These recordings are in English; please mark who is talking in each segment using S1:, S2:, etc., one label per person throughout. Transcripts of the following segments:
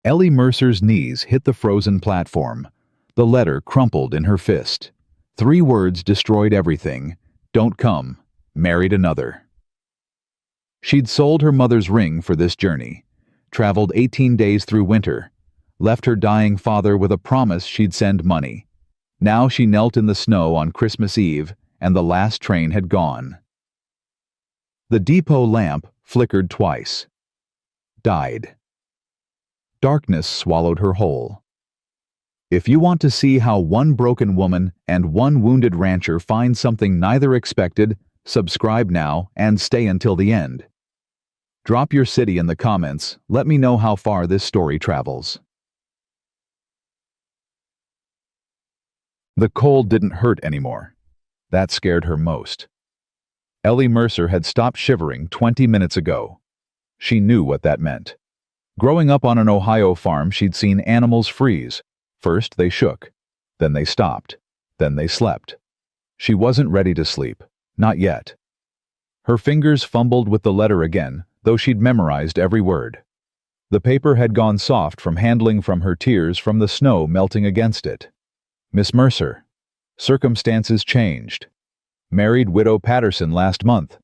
S1: Ellie Mercer's knees hit the frozen platform. The letter crumpled in her fist. 3 words destroyed everything. Don't come. Married another. She'd sold her mother's ring for this journey, traveled 18 days through winter, left her dying father with a promise she'd send money. Now she knelt in the snow on Christmas Eve, and the last train had gone. The depot lamp flickered twice. Died. Darkness swallowed her whole. If you want to see how one broken woman and one wounded rancher find something neither expected, subscribe now and stay until the end. Drop your city in the comments. Let me know how far this story travels. The cold didn't hurt anymore. That scared her most. Ellie Mercer had stopped shivering 20 minutes ago. She knew what that meant. Growing up on an Ohio farm, she'd seen animals freeze. First they shook, then they stopped, then they slept. She wasn't ready to sleep, not yet. Her fingers fumbled with the letter again, though she'd memorized every word. The paper had gone soft from handling from her tears from the snow melting against it. Miss Mercer. Circumstances changed. Married widow Patterson last month.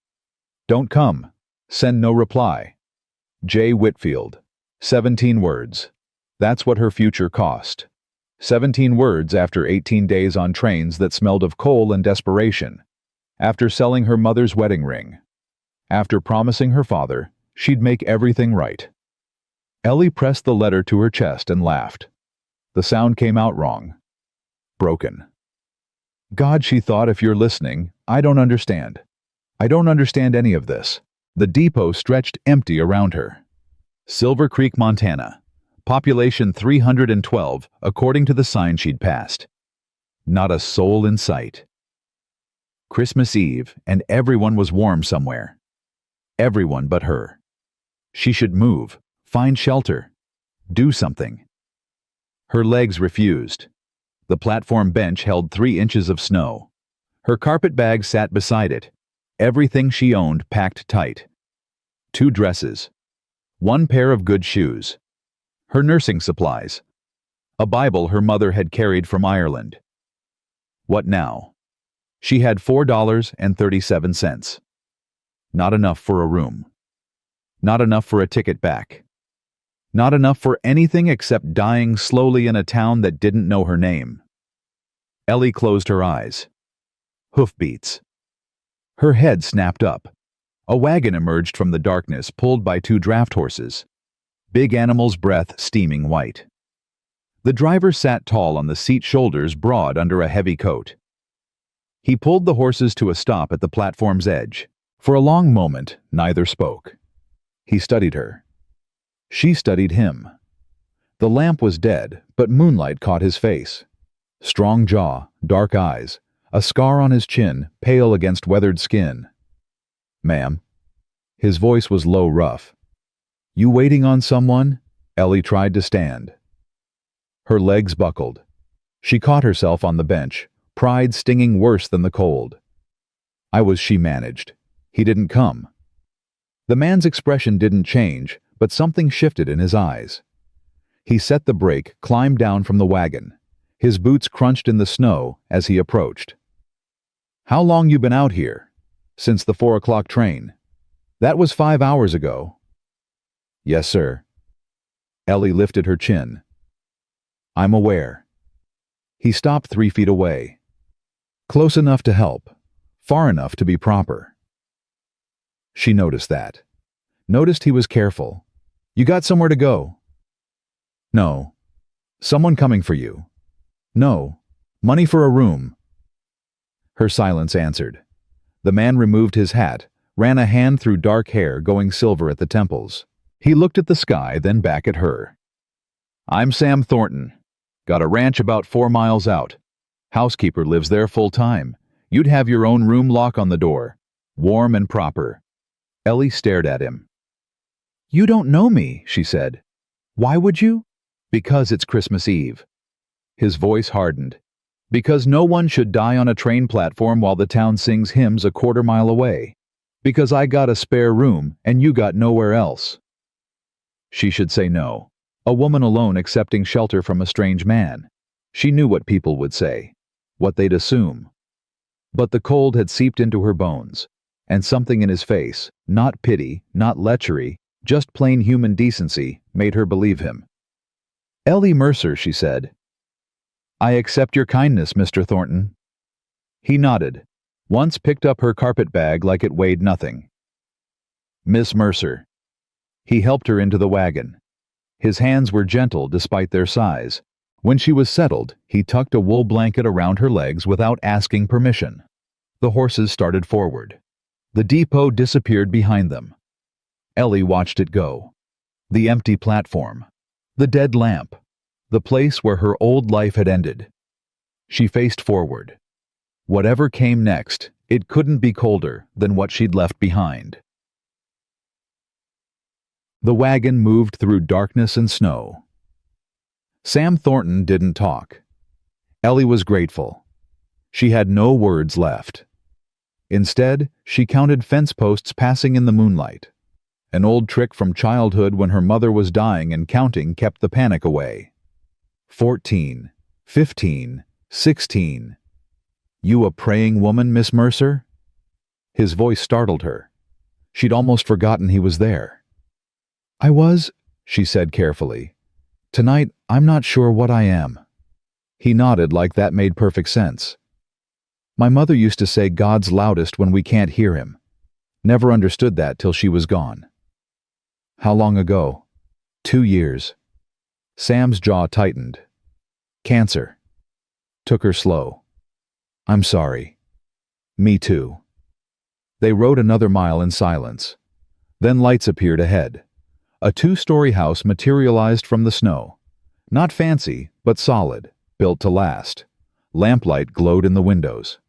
S1: Don't come. Send no reply. J. Whitfield. 17 words. That's what her future cost. 17 words after 18 days on trains that smelled of coal and desperation. After selling her mother's wedding ring. After promising her father she'd make everything right. Ellie pressed the letter to her chest and laughed. The sound came out wrong. Broken. God, she thought, if you're listening, I don't understand. I don't understand any of this. The depot stretched empty around her. Silver Creek, Montana. Population 312, according to the sign she'd passed. Not a soul in sight. Christmas Eve, and everyone was warm somewhere. Everyone but her. She should move, find shelter, do something. Her legs refused. The platform bench held 3 inches of snow. Her carpet bag sat beside it. Everything she owned packed tight. 2 dresses. 1 pair of good shoes. Her nursing supplies. A Bible her mother had carried from Ireland. What now? She had $4.37. Not enough for a room. Not enough for a ticket back. Not enough for anything except dying slowly in a town that didn't know her name. Ellie closed her eyes. Hoofbeats. Her head snapped up. A wagon emerged from the darkness, pulled by 2 draft horses. Big animal's breath steaming white. The driver sat tall on the seat, shoulders broad under a heavy coat. He pulled the horses to a stop at the platform's edge. For a long moment, neither spoke. He studied her. She studied him. The lamp was dead, but moonlight caught his face. Strong jaw, dark eyes, a scar on his chin, pale against weathered skin. Ma'am. His voice was low, rough. You waiting on someone? Ellie tried to stand. Her legs buckled. She caught herself on the bench, pride stinging worse than the cold. She managed. He didn't come. The man's expression didn't change, but something shifted in his eyes. He set the brake, climbed down from the wagon. His boots crunched in the snow as he approached. How long you been out here? Since the 4 o'clock train. That was 5 hours ago. Yes, sir. Ellie lifted her chin. I'm aware. He stopped 3 feet away. Close enough to help, far enough to be proper. She noticed that. Noticed he was careful. You got somewhere to go? No. Someone coming for you? No. Money for a room. Her silence answered. The man removed his hat, ran a hand through dark hair going silver at the temples. He looked at the sky, then back at her. I'm Sam Thornton. Got a ranch about 4 miles out. Housekeeper lives there full time. You'd have your own room, lock on the door. Warm and proper. Ellie stared at him. You don't know me, she said. Why would you? Because it's Christmas Eve. His voice hardened. Because no one should die on a train platform while the town sings hymns a 1/4 mile away. Because I got a spare room and you got nowhere else. She should say no. A woman alone accepting shelter from a strange man. She knew what people would say, what they'd assume. But the cold had seeped into her bones, and something in his face, not pity, not lechery, just plain human decency, made her believe him. "Ellie Mercer," she said. "I accept your kindness, Mr. Thornton." He nodded, once picked up her carpet bag like it weighed nothing. "Miss Mercer." He helped her into the wagon. His hands were gentle despite their size. When she was settled, he tucked a wool blanket around her legs without asking permission. The horses started forward. The depot disappeared behind them. Ellie watched it go. The empty platform. The dead lamp. The place where her old life had ended. She faced forward. Whatever came next, it couldn't be colder than what she'd left behind. The wagon moved through darkness and snow. Sam Thornton didn't talk. Ellie was grateful. She had no words left. Instead, she counted fence posts passing in the moonlight. An old trick from childhood when her mother was dying and counting kept the panic away. 14, 15, 16. "You a praying woman, Miss Mercer?" His voice startled her. She'd almost forgotten he was there. "I was," she said carefully. "Tonight, I'm not sure what I am." He nodded like that made perfect sense. "My mother used to say God's loudest when we can't hear him. Never understood that till she was gone." "How long ago?" 2 years. Sam's jaw tightened. "Cancer." Took her slow. "I'm sorry." "Me too." They rode another mile in silence. Then lights appeared ahead. A 2-story house materialized from the snow. Not fancy, but solid, built to last. Lamplight glowed in the windows.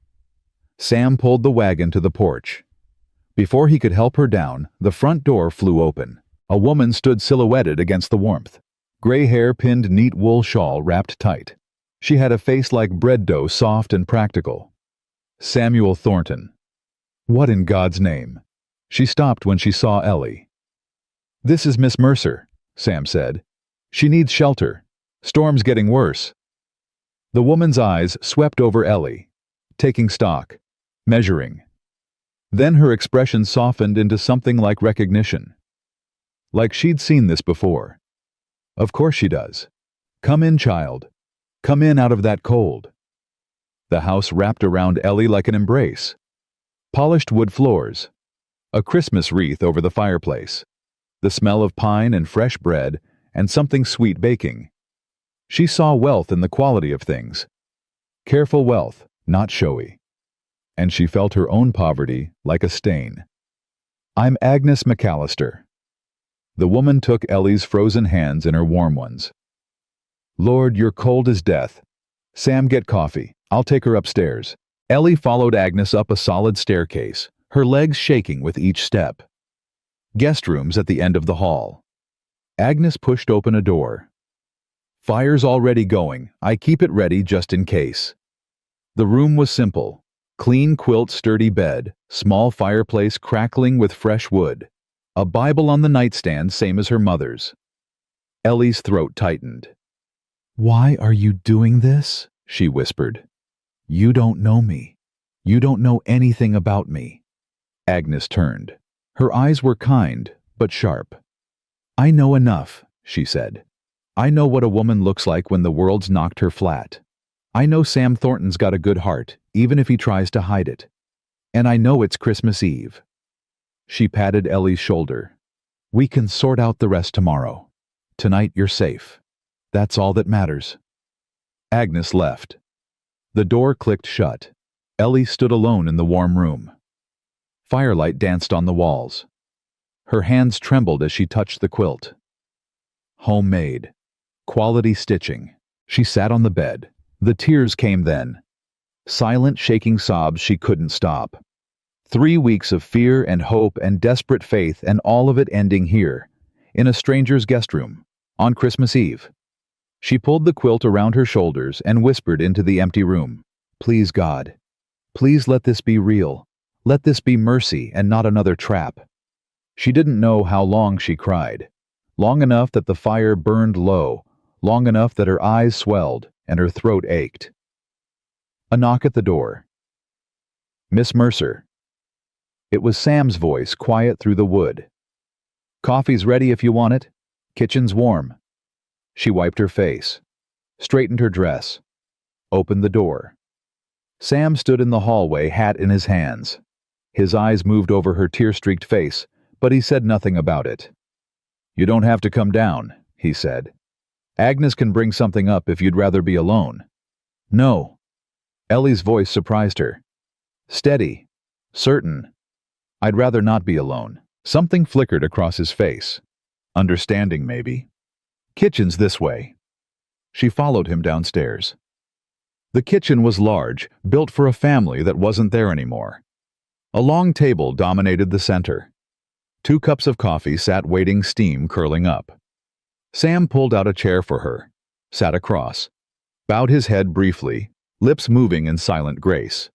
S1: Sam pulled the wagon to the porch. Before he could help her down, the front door flew open. A woman stood silhouetted against the warmth. Gray hair pinned neat wool shawl wrapped tight. She had a face like bread dough, soft and practical. Samuel Thornton. What in God's name? She stopped when she saw Ellie. "This is Miss Mercer," Sam said. "She needs shelter. Storm's getting worse." The woman's eyes swept over Ellie, taking stock, measuring. Then her expression softened into something like recognition. Like she'd seen this before. "Of course she does. Come in, child. Come in out of that cold." The house wrapped around Ellie like an embrace. Polished wood floors. A Christmas wreath over the fireplace. The smell of pine and fresh bread, and something sweet baking. She saw wealth in the quality of things. Careful wealth, not showy. And she felt her own poverty like a stain. "I'm Agnes McAllister." The woman took Ellie's frozen hands in her warm ones. "Lord, you're cold as death. Sam, get coffee. I'll take her upstairs." Ellie followed Agnes up a solid staircase, her legs shaking with each step. Guest rooms at the end of the hall. Agnes pushed open a door. "Fire's already going. I keep it ready just in case." The room was simple. Clean quilt, sturdy bed, small fireplace crackling with fresh wood. A Bible on the nightstand, same as her mother's. Ellie's throat tightened. "Why are you doing this?" she whispered. "You don't know me. You don't know anything about me." Agnes turned. Her eyes were kind, but sharp. "I know enough," she said. "I know what a woman looks like when the world's knocked her flat. I know Sam Thornton's got a good heart, even if he tries to hide it. And I know it's Christmas Eve." She patted Ellie's shoulder. "We can sort out the rest tomorrow. Tonight you're safe. That's all that matters." Agnes left. The door clicked shut. Ellie stood alone in the warm room. Firelight danced on the walls. Her hands trembled as she touched the quilt. Homemade. Quality stitching. She sat on the bed. The tears came then. Silent, shaking sobs she couldn't stop. 3 weeks of fear and hope and desperate faith, and all of it ending here, in a stranger's guest room, on Christmas Eve. She pulled the quilt around her shoulders and whispered into the empty room, "Please, God. Please let this be real. Let this be mercy and not another trap." She didn't know how long she cried. long enough that the fire burned low, long enough that her eyes swelled and her throat ached. A knock at the door. "Miss Mercer." It was Sam's voice, quiet through the wood. "Coffee's ready if you want it. Kitchen's warm." She wiped her face, straightened her dress, opened the door. Sam stood in the hallway, hat in his hands. His eyes moved over her tear-streaked face, but he said nothing about it. "You don't have to come down," he said. "Agnes can bring something up if you'd rather be alone." "No." Ellie's voice surprised her. Steady, certain. "I'd rather not be alone." Something flickered across his face. Understanding, maybe. "Kitchen's this way." She followed him downstairs. The kitchen was large, built for a family that wasn't there anymore. A long table dominated the center. 2 cups of coffee sat waiting, steam curling up. Sam pulled out a chair for her, sat across, bowed his head briefly, lips moving in silent grace.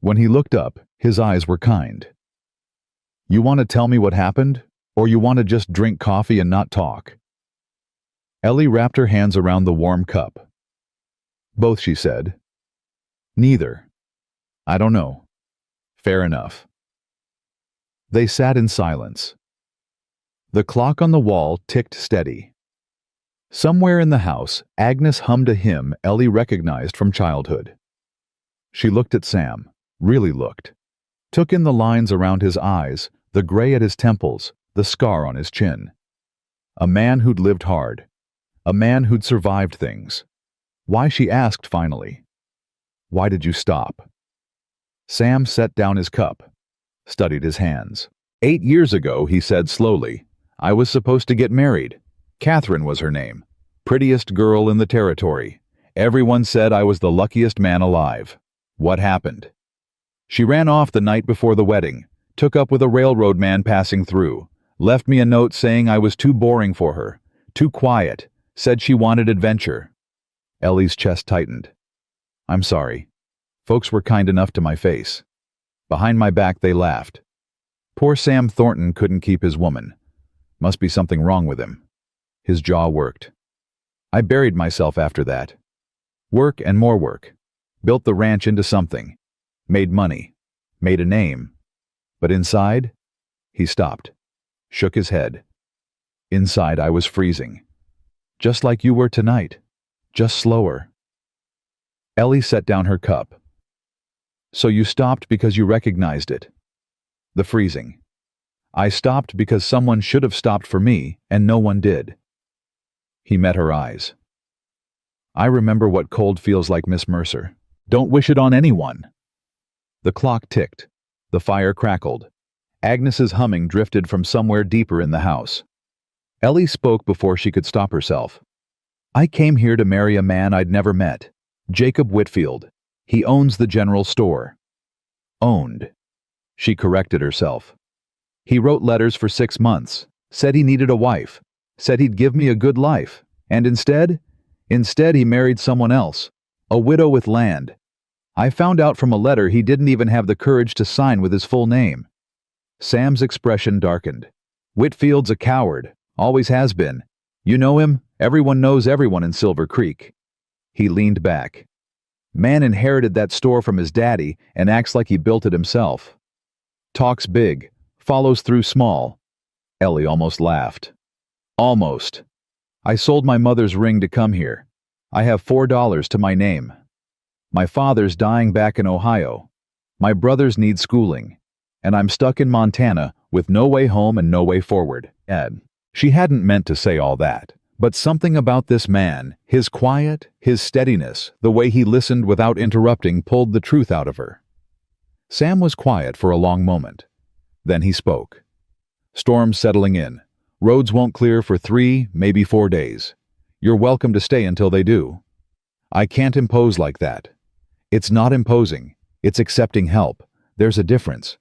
S1: When he looked up, his eyes were kind. "You want to tell me what happened, or you want to just drink coffee and not talk?" Ellie wrapped her hands around the warm cup. "Both," she said. "Neither." "I don't know." "Fair enough." They sat in silence. The clock on the wall ticked steady. Somewhere in the house, Agnes hummed a hymn Ellie recognized from childhood. She looked at Sam, really looked, took in the lines around his eyes, the gray at his temples, the scar on his chin. A man who'd lived hard. A man who'd survived things. Why, she asked finally. "Why did you stop?" Sam set down his cup, studied his hands. 8 years ago, he said slowly, "I was supposed to get married. Catherine was her name. Prettiest girl in the territory. Everyone said I was the luckiest man alive. What happened? She ran off the night before the wedding, took up with a railroad man passing through, left me a note saying I was too boring for her, too quiet, said she wanted adventure." Ellie's chest tightened. "I'm sorry. Folks were kind enough to my face. Behind my back they laughed. Poor Sam Thornton couldn't keep his woman. Must be something wrong with him." His jaw worked. "I buried myself after that. Work and more work. Built the ranch into something. Made money. Made a name. But inside?" He stopped. Shook his head. "Inside I was freezing. Just like you were tonight. Just slower." Ellie set down her cup. "So you stopped because you recognized it. The freezing. I stopped because someone should have stopped for me, and no one did." He met her eyes. "I remember what cold feels like, Miss Mercer. Don't wish it on anyone." The clock ticked. The fire crackled. Agnes's humming drifted from somewhere deeper in the house. Ellie spoke before she could stop herself. "I came here to marry a man I'd never met. Jacob Whitfield. He owns the general store." "Owned." She corrected herself. "He wrote letters for 6 months, said he needed a wife, said he'd give me a good life, and instead he married someone else, a widow with land. I found out from a letter he didn't even have the courage to sign with his full name." Sam's expression darkened. "Whitfield's a coward, always has been. You know him, everyone knows everyone in Silver Creek." He leaned back. "Man inherited that store from his daddy and acts like he built it himself. Talks big, follows through small." Ellie almost laughed. "Almost. I sold my mother's ring to come here. I have $4 to my name. My father's dying back in Ohio. My brothers need schooling. And I'm stuck in Montana with no way home and no way forward." She hadn't meant to say all that, but something about this man, his quiet, his steadiness, the way he listened without interrupting, pulled the truth out of her. Sam was quiet for a long moment. Then he spoke. "Storm's settling in. Roads won't clear for 3, maybe 4 days. You're welcome to stay until they do. I can't impose like that. It's not imposing. It's accepting help. There's a difference.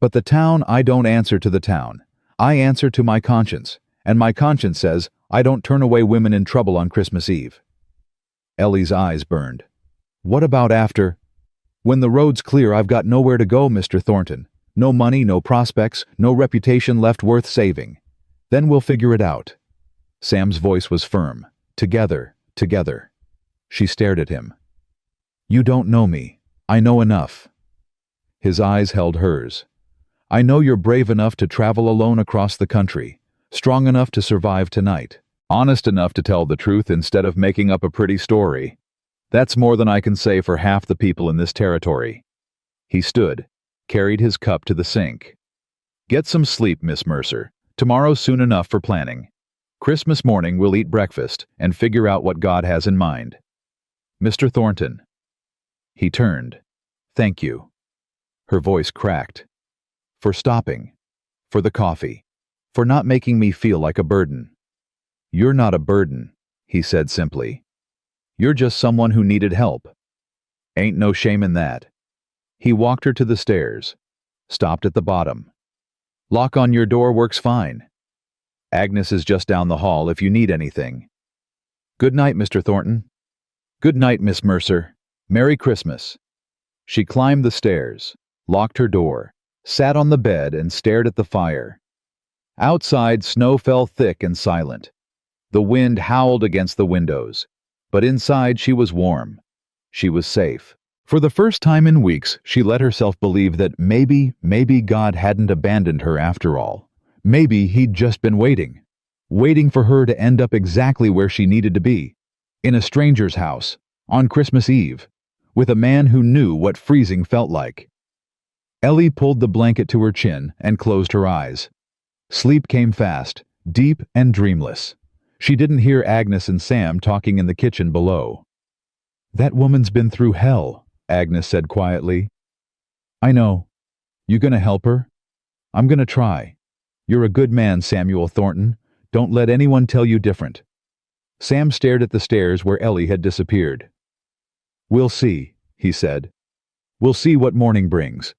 S1: But the town, I don't answer to the town. I answer to my conscience, and my conscience says I don't turn away women in trouble on Christmas Eve." Ellie's eyes burned. "What about after? When the road's clear, I've got nowhere to go, Mr. Thornton. No money, no prospects, no reputation left worth saving. Then we'll figure it out. Sam's voice was firm. Together, together. She stared at him. You don't know me. I know enough. His eyes held hers. I know you're brave enough to travel alone across the country, strong enough to survive tonight, honest enough to tell the truth instead of making up a pretty story. That's more than I can say for half the people in this territory. He stood, carried his cup to the sink. Get some sleep, Miss Mercer. Tomorrow's soon enough for planning. Christmas morning we'll eat breakfast and figure out what God has in mind. Mr. Thornton. He turned. Thank you. Her voice cracked. For stopping. For the coffee. For not making me feel like a burden. You're not a burden, he said simply. You're just someone who needed help. Ain't no shame in that. He walked her to the stairs. Stopped at the bottom. Lock on your door works fine. Agnes is just down the hall if you need anything. Good night, Mr. Thornton. Good night, Miss Mercer. Merry Christmas. She climbed the stairs, locked her door, sat on the bed and stared at the fire. Outside, snow fell thick and silent. The wind howled against the windows, but inside she was warm. She was safe. For the first time in weeks, she let herself believe that maybe God hadn't abandoned her after all. Maybe he'd just been waiting for her to end up exactly where she needed to be, in a stranger's house, on Christmas Eve, with a man who knew what freezing felt like. Ellie pulled the blanket to her chin and closed her eyes. Sleep came fast, deep and dreamless. She didn't hear Agnes and Sam talking in the kitchen below. That woman's been through hell, Agnes said quietly. I know. You gonna help her? I'm gonna try. You're a good man, Samuel Thornton. Don't let anyone tell you different. Sam stared at the stairs where Ellie had disappeared. We'll see, he said. We'll see what morning brings.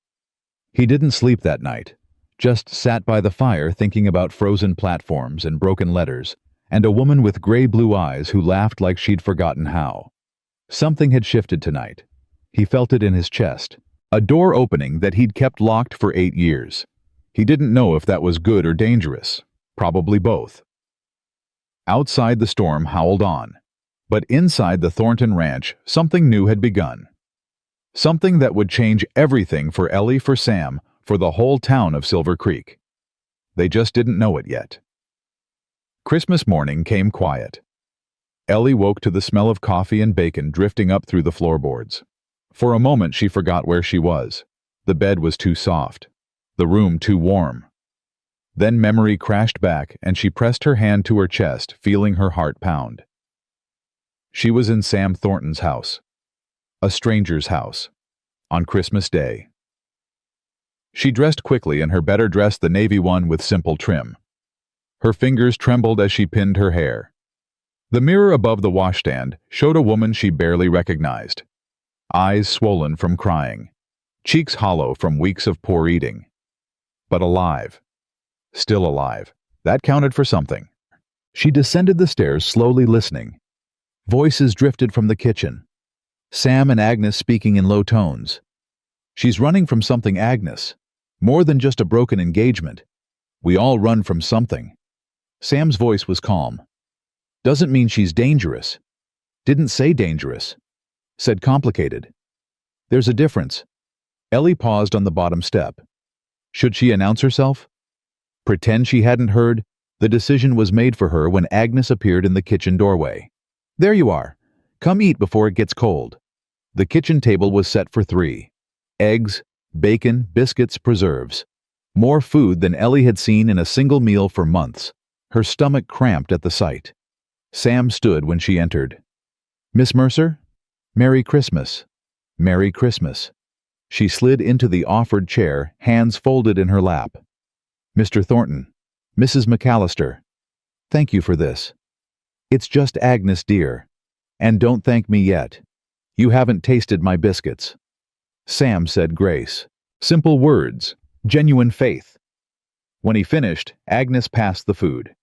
S1: He didn't sleep that night, just sat by the fire thinking about frozen platforms and broken letters, and a woman with gray blue eyes who laughed like she'd forgotten how. Something had shifted tonight. He felt it in his chest, a door opening that he'd kept locked for 8 years. He didn't know if that was good or dangerous, probably both. Outside the storm howled on, but inside the Thornton ranch something new had begun. Something that would change everything for Ellie, for Sam, for the whole town of Silver Creek. They just didn't know it yet. Christmas morning came quiet. Ellie woke to the smell of coffee and bacon drifting up through the floorboards. For a moment she forgot where she was. The bed was too soft. The room too warm. Then memory crashed back and she pressed her hand to her chest, feeling her heart pound. She was in Sam Thornton's house. A stranger's house. On Christmas Day. She dressed quickly in her better dress, the navy one with simple trim. Her fingers trembled as she pinned her hair. The mirror above the washstand showed a woman she barely recognized. Eyes swollen from crying. Cheeks hollow from weeks of poor eating. But alive. Still alive. That counted for something. She descended the stairs slowly, listening. Voices drifted from the kitchen. Sam and Agnes speaking in low tones. She's running from something, Agnes. More than just a broken engagement. We all run from something. Sam's voice was calm. Doesn't mean she's dangerous. Didn't say dangerous. Said complicated. There's a difference. Ellie paused on the bottom step. Should she announce herself? Pretend she hadn't heard? The decision was made for her when Agnes appeared in the kitchen doorway. There you are. Come eat before it gets cold. The kitchen table was set for 3. Eggs, bacon, biscuits, preserves. More food than Ellie had seen in a single meal for months. Her stomach cramped at the sight. Sam stood when she entered. Miss Mercer? Merry Christmas. Merry Christmas. She slid into the offered chair, hands folded in her lap. Mr. Thornton. Mrs. McAllister. Thank you for this. It's just Agnes, dear. And don't thank me yet. You haven't tasted my biscuits. Sam said grace. Simple words. Genuine faith. When he finished, Agnes passed the food.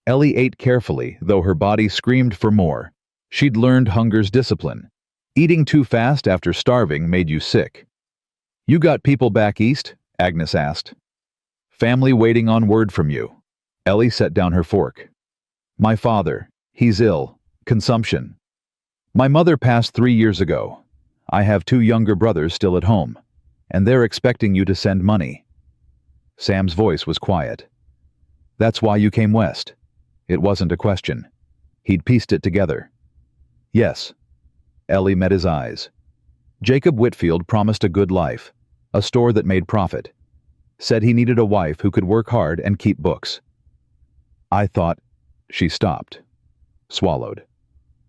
S1: Ellie ate carefully, though her body screamed for more. She'd learned hunger's discipline. Eating too fast after starving made you sick. You got people back east? Agnes asked. Family waiting on word from you. Ellie set down her fork. My father, he's ill. Consumption. My mother passed 3 years ago. I have 2 younger brothers still at home, and they're expecting you to send money. Sam's voice was quiet. That's why you came west. It wasn't a question. He'd pieced it together. Yes. Ellie met his eyes. Jacob Whitfield promised a good life, a store that made profit. Said he needed a wife who could work hard and keep books. I thought... She stopped. Swallowed.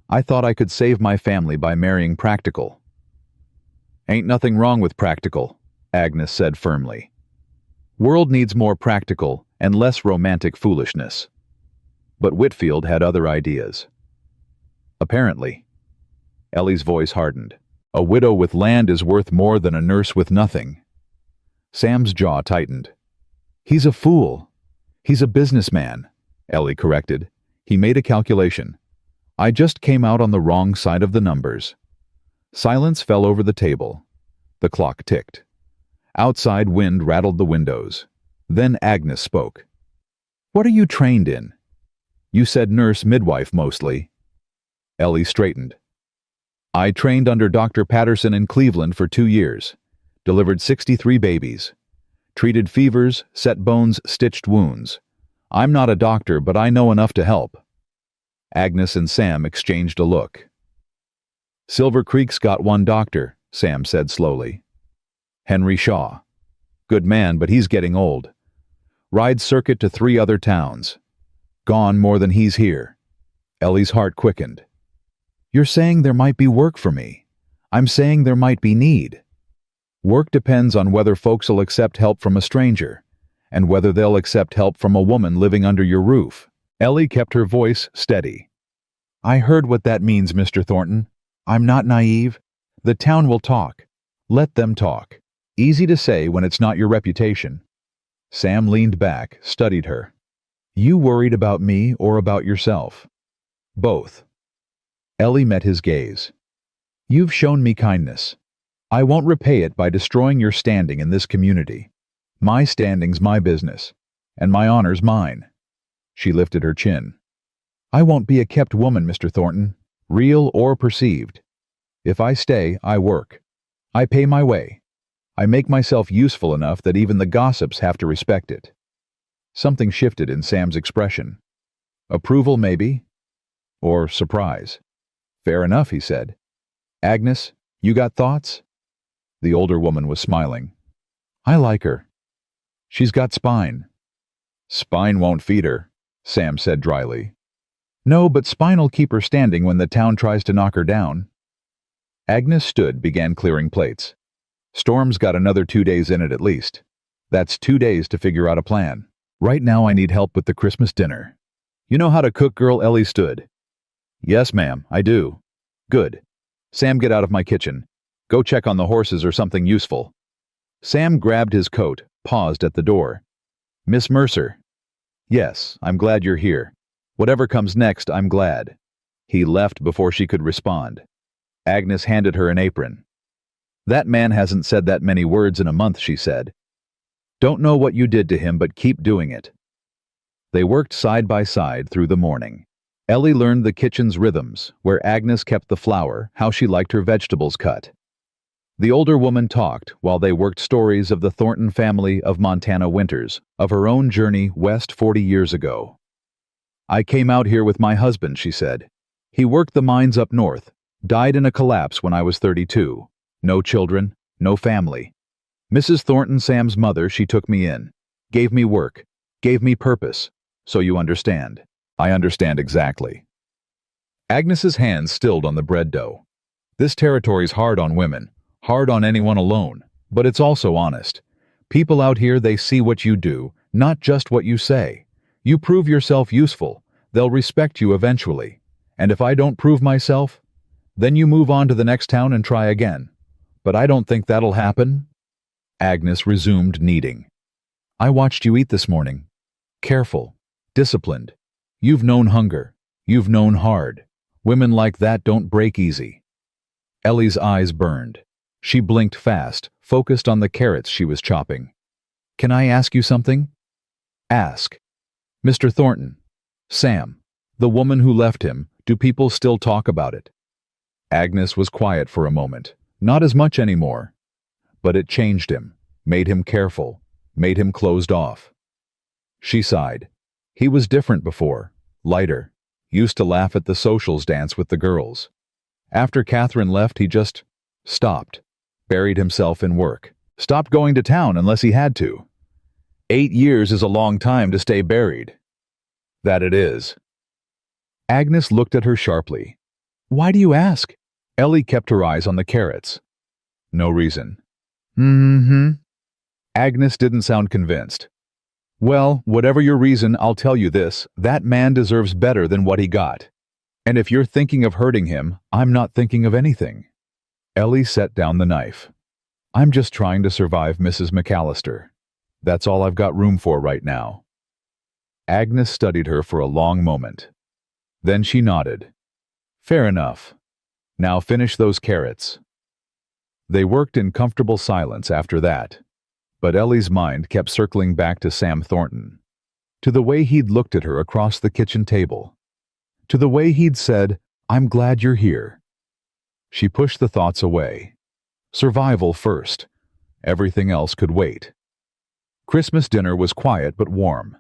S1: I thought I could save my family by marrying Practical. Ain't nothing wrong with Practical, Agnes said firmly. World needs more practical and less romantic foolishness. But Whitfield had other ideas. Apparently. Ellie's voice hardened. A widow with land is worth more than a nurse with nothing. Sam's jaw tightened. He's a fool. He's a businessman, Ellie corrected. He made a calculation. I just came out on the wrong side of the numbers. Silence fell over the table. The clock ticked. Outside wind rattled the windows. Then Agnes spoke. What are you trained in? You said nurse midwife mostly. Ellie straightened. I trained under Dr. Patterson in Cleveland for 2 years. Delivered 63 babies. Treated fevers, set bones, stitched wounds. I'm not a doctor, but I know enough to help. Agnes and Sam exchanged a look. Silver Creek's got 1 doctor, Sam said slowly. Henry Shaw. Good man, but he's getting old. Rides circuit to 3 other towns. Gone more than he's here. Ellie's heart quickened. You're saying there might be work for me. I'm saying there might be need. Work depends on whether folks'll accept help from a stranger, and whether they'll accept help from a woman living under your roof. Ellie kept her voice steady. I heard what that means, Mr. Thornton. I'm not naive. The town will talk. Let them talk. Easy to say when it's not your reputation. Sam leaned back, studied her. You worried about me or about yourself? Both. Ellie met his gaze. You've shown me kindness. I won't repay it by destroying your standing in this community. My standing's my business, and my honor's mine. She lifted her chin. I won't be a kept woman, Mr. Thornton, real or perceived. If I stay, I work. I pay my way. I make myself useful enough that even the gossips have to respect it. Something shifted in Sam's expression. Approval, maybe? Or surprise. Fair enough, he said. Agnes, you got thoughts? The older woman was smiling. I like her. She's got spine. Spine won't feed her, Sam said dryly. No, but spine'll keep her standing when the town tries to knock her down. Agnes stood, began clearing plates. Storm's got another 2 days in it at least. That's 2 days to figure out a plan. Right now I need help with the Christmas dinner. You know how to cook, girl? Ellie stood. Yes, ma'am, I do. Good. Sam, get out of my kitchen. Go check on the horses or something useful. Sam grabbed his coat, paused at the door. Miss Mercer. Yes, I'm glad you're here. Whatever comes next, I'm glad. He left before she could respond. Agnes handed her an apron. That man hasn't said that many words in a month, she said. Don't know what you did to him, but keep doing it. They worked side by side through the morning. Ellie learned the kitchen's rhythms, where Agnes kept the flour, how she liked her vegetables cut. The older woman talked while they worked stories of the Thornton family of Montana winters, of her own journey west 40 years ago. I came out here with my husband, she said. He worked the mines up north, died in a collapse when I was 32. No children, no family. Mrs. Thornton, Sam's mother, she took me in, gave me work, gave me purpose, so you understand. I understand exactly. Agnes's hands stilled on the bread dough. This territory's hard on women, hard on anyone alone, but it's also honest. People out here, they see what you do, not just what you say. You prove yourself useful, they'll respect you eventually. And if I don't prove myself, then you move on to the next town and try again. But I don't think that'll happen. Agnes resumed kneading. I watched you eat this morning. Careful, disciplined. You've known hunger. You've known hard. Women like that don't break easy. Ellie's eyes burned. She blinked fast, focused on the carrots she was chopping. Can I ask you something? Ask. Mr. Thornton. Sam. The woman who left him. Do people still talk about it? Agnes was quiet for a moment. Not as much anymore. But it changed him, made him careful, made him closed off. She sighed. He was different before, lighter, used to laugh at the socials dance with the girls. After Catherine left, he just stopped, buried himself in work, stopped going to town unless he had to. 8 years is a long time to stay buried. That it is. Agnes looked at her sharply. Why do you ask? Ellie kept her eyes on the carrots. No reason. Agnes didn't sound convinced. Well, whatever your reason, I'll tell you this, that man deserves better than what he got. And if you're thinking of hurting him, I'm not thinking of anything. Ellie set down the knife. I'm just trying to survive Mrs. McAllister. That's all I've got room for right now. Agnes studied her for a long moment. Then she nodded. Fair enough. Now finish those carrots. They worked in comfortable silence after that, but Ellie's mind kept circling back to Sam Thornton, to the way he'd looked at her across the kitchen table, to the way he'd said, I'm glad you're here. She pushed the thoughts away. Survival first. Everything else could wait. Christmas dinner was quiet but warm.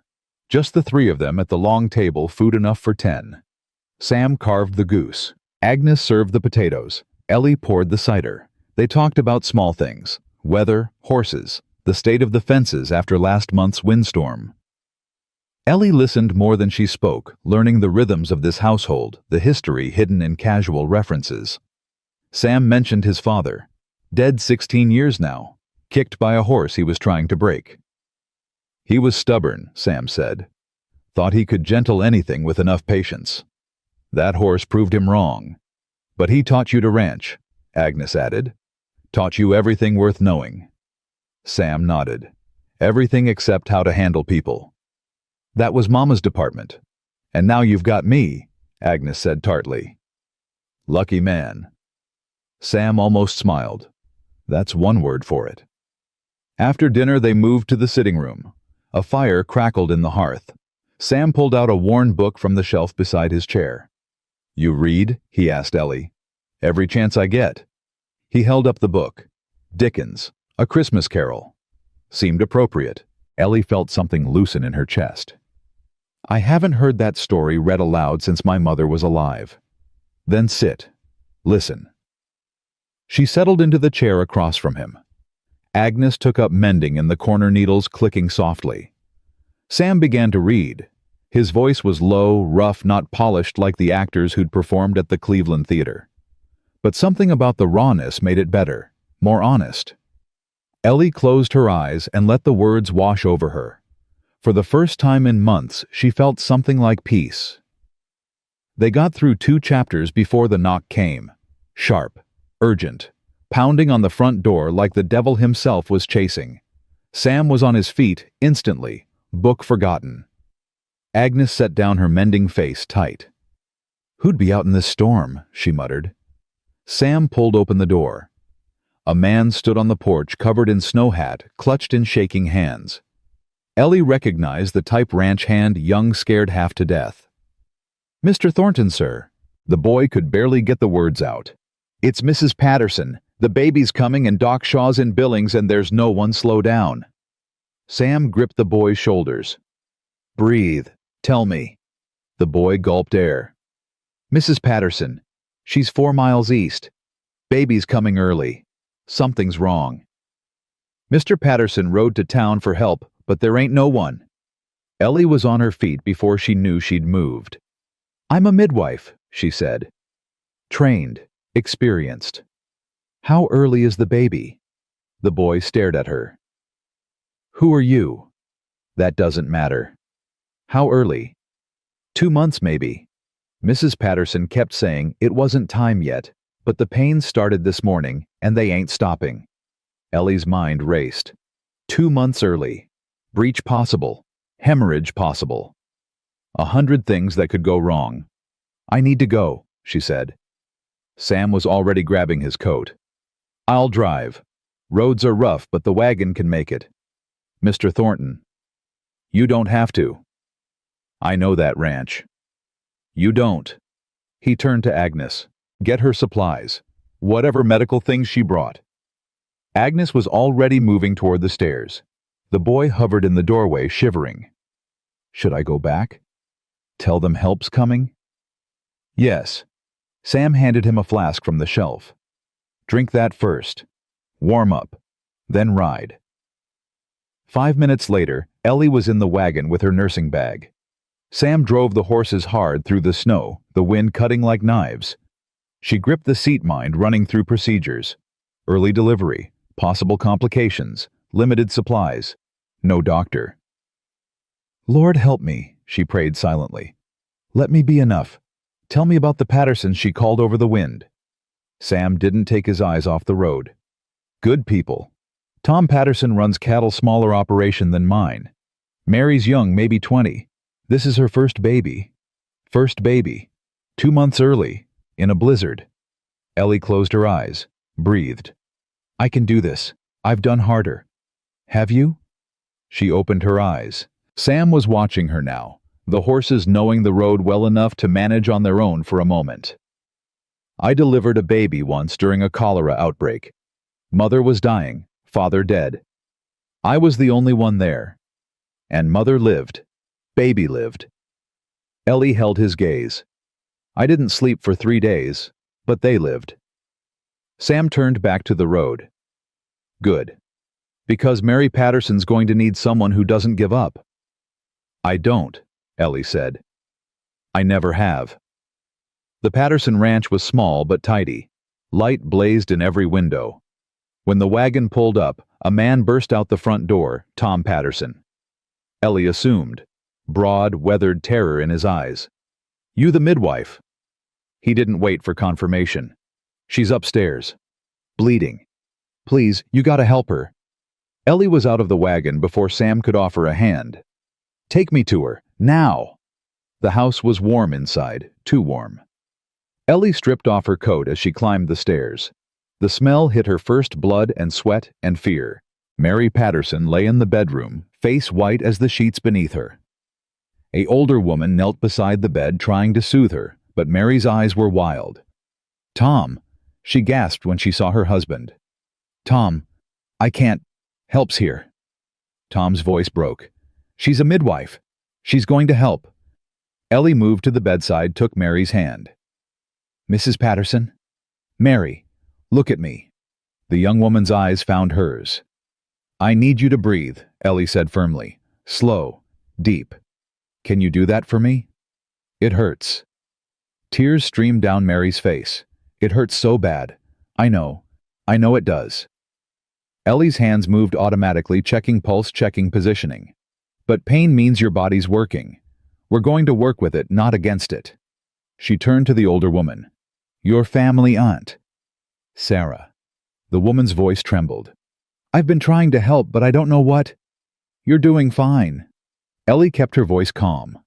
S1: Just the three of them at the long table, food enough for 10. Sam carved the goose. Agnes served the potatoes. Ellie poured the cider. They talked about small things, weather, horses, the state of the fences after last month's windstorm. Ellie listened more than she spoke, learning the rhythms of this household, the history hidden in casual references. Sam mentioned his father, dead 16 years now, kicked by a horse he was trying to break. He was stubborn, Sam said. Thought he could gentle anything with enough patience. That horse proved him wrong. But he taught you to ranch, Agnes added. Taught you everything worth knowing. Sam nodded. Everything except how to handle people. That was Mama's department. And now you've got me, Agnes said tartly. Lucky man. Sam almost smiled. That's one word for it. After dinner they moved to the sitting room. A fire crackled in the hearth. Sam pulled out a worn book from the shelf beside his chair. You read? He asked Ellie. Every chance I get. He held up the book. Dickens, A Christmas Carol. Seemed appropriate. Ellie felt something loosen in her chest. I haven't heard that story read aloud since my mother was alive. Then sit. Listen. She settled into the chair across from him. Agnes took up mending and the corner needles clicking softly. Sam began to read. His voice was low, rough, not polished like the actors who'd performed at the Cleveland Theater. But something about the rawness made it better, more honest. Ellie closed her eyes and let the words wash over her. For the first time in months, she felt something like peace. They got through 2 chapters before the knock came. Sharp, urgent, pounding on the front door like the devil himself was chasing. Sam was on his feet instantly, book forgotten. Agnes set down her mending face tight. Who'd be out in this storm? She muttered. Sam pulled open the door. A man stood on the porch covered in snow hat, clutched in shaking hands. Ellie recognized the type ranch hand young scared half to death. Mr. Thornton, sir. The boy could barely get the words out. It's Mrs. Patterson. The baby's coming and Doc Shaw's in Billings and there's no one slow down. Sam gripped the boy's shoulders. Breathe. Tell me. The boy gulped air. Mrs. Patterson. She's 4 miles east. Baby's coming early. Something's wrong. Mr. Patterson rode to town for help, but there ain't no one. Ellie was on her feet before she knew she'd moved. I'm a midwife, she said. Trained, experienced. How early is the baby? The boy stared at her. Who are you? That doesn't matter. How early? 2 months, maybe. Mrs. Patterson kept saying it wasn't time yet, but the pains started this morning, and they ain't stopping. Ellie's mind raced. 2 months early. Breach possible. Hemorrhage possible. 100 things that could go wrong. I need to go, she said. Sam was already grabbing his coat. I'll drive. Roads are rough, but the wagon can make it. Mr. Thornton. You don't have to. I know that ranch. You don't. He turned to Agnes. Get her supplies. Whatever medical things she brought. Agnes was already moving toward the stairs. The boy hovered in the doorway, shivering. Should I go back? Tell them help's coming? Yes. Sam handed him a flask from the shelf. Drink that first. Warm up. Then ride. 5 minutes later, Ellie was in the wagon with her nursing bag. Sam drove the horses hard through the snow, the wind cutting like knives. She gripped the seat, mind running through procedures. Early delivery, possible complications, limited supplies, no doctor. Lord help me, she prayed silently. Let me be enough. Tell me about the Pattersons she called over the wind. Sam didn't take his eyes off the road. Good people. Tom Patterson runs cattle smaller operation than mine. Mary's young, maybe 20. This is her first baby. First baby. 2 months early. In a blizzard. Ellie closed her eyes. Breathed. I can do this. I've done harder. Have you? She opened her eyes. Sam was watching her now, the horses knowing the road well enough to manage on their own for a moment. I delivered a baby once during a cholera outbreak. Mother was dying, father dead. I was the only one there. And mother lived. Baby lived. Ellie held his gaze. I didn't sleep for 3 days, but they lived. Sam turned back to the road. Good. Because Mary Patterson's going to need someone who doesn't give up. I don't, Ellie said. I never have. The Patterson ranch was small but tidy. Light blazed in every window. When the wagon pulled up, a man burst out the front door, Tom Patterson. Ellie assumed, broad, weathered terror in his eyes. You the midwife? He didn't wait for confirmation. She's upstairs. Bleeding. Please, you gotta help her. Ellie was out of the wagon before Sam could offer a hand. Take me to her, now. The house was warm inside, too warm. Ellie stripped off her coat as she climbed the stairs. The smell hit her first blood and sweat and fear. Mary Patterson lay in the bedroom, face white as the sheets beneath her. An older woman knelt beside the bed trying to soothe her, but Mary's eyes were wild. Tom, she gasped when she saw her husband. Tom, I can't. Help's here. Tom's voice broke. She's a midwife. She's going to help. Ellie moved to the bedside, took Mary's hand. Mrs. Patterson? Mary, look at me. The young woman's eyes found hers. I need you to breathe, Ellie said firmly. Slow, deep. Can you do that for me? It hurts. Tears streamed down Mary's face. It hurts so bad. I know it does. Ellie's hands moved automatically, checking pulse, checking positioning. But pain means your body's working. We're going to work with it, not against it. She turned to the older woman. Your family aunt. Sarah. The woman's voice trembled. I've been trying to help, but I don't know what. You're doing fine. Ellie kept her voice calm.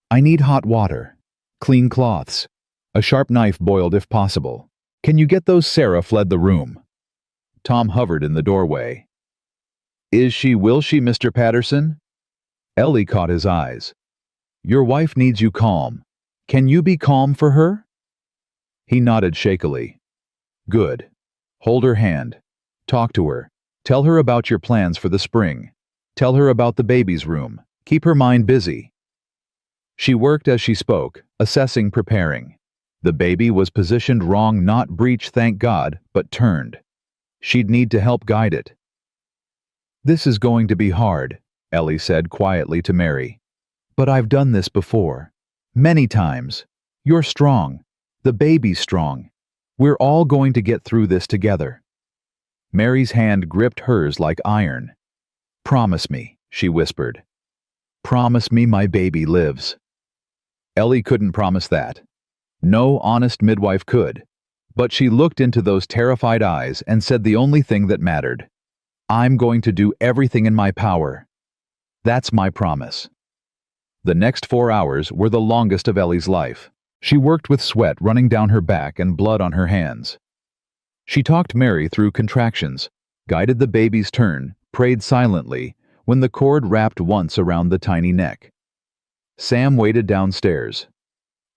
S1: I need hot water. Clean cloths. A sharp knife boiled if possible. Can you get those? Sarah fled the room. Tom hovered in the doorway. Will she, Mr. Patterson? Ellie caught his eyes. Your wife needs you calm. Can you be calm for her? He nodded shakily. Good. Hold her hand. Talk to her. Tell her about your plans for the spring. Tell her about the baby's room. Keep her mind busy. She worked as she spoke, assessing, preparing. The baby was positioned wrong, not breech, thank God, but turned. She'd need to help guide it. This is going to be hard, Ellie said quietly to Mary. But I've done this before. Many times. You're strong. The baby's strong. We're all going to get through this together. Mary's hand gripped hers like iron. Promise me, she whispered. Promise me my baby lives. Ellie couldn't promise that. No honest midwife could. But she looked into those terrified eyes and said the only thing that mattered. I'm going to do everything in my power. That's my promise. The next 4 hours were the longest of Ellie's life. She worked with sweat running down her back and blood on her hands. She talked Mary through contractions, guided the baby's turn, prayed silently when the cord wrapped once around the tiny neck. Sam waited downstairs.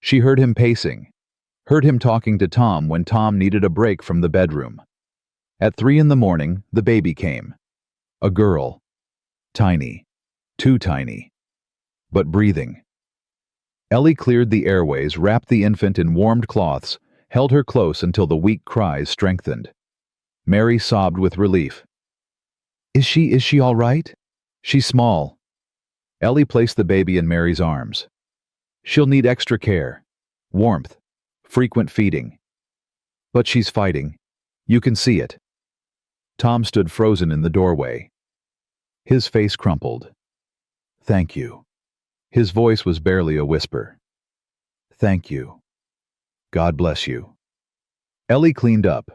S1: She heard him pacing, heard him talking to Tom when Tom needed a break from the bedroom. At 3 in the morning, the baby came. A girl. Tiny. Too tiny. But breathing. Ellie cleared the airways, wrapped the infant in warmed cloths, held her close until the weak cries strengthened. Mary sobbed with relief. Is she all right? She's small. Ellie placed the baby in Mary's arms. She'll need extra care, warmth, frequent feeding. But she's fighting. You can see it. Tom stood frozen in the doorway. His face crumpled. Thank you. His voice was barely a whisper. Thank you. God bless you. Ellie cleaned up,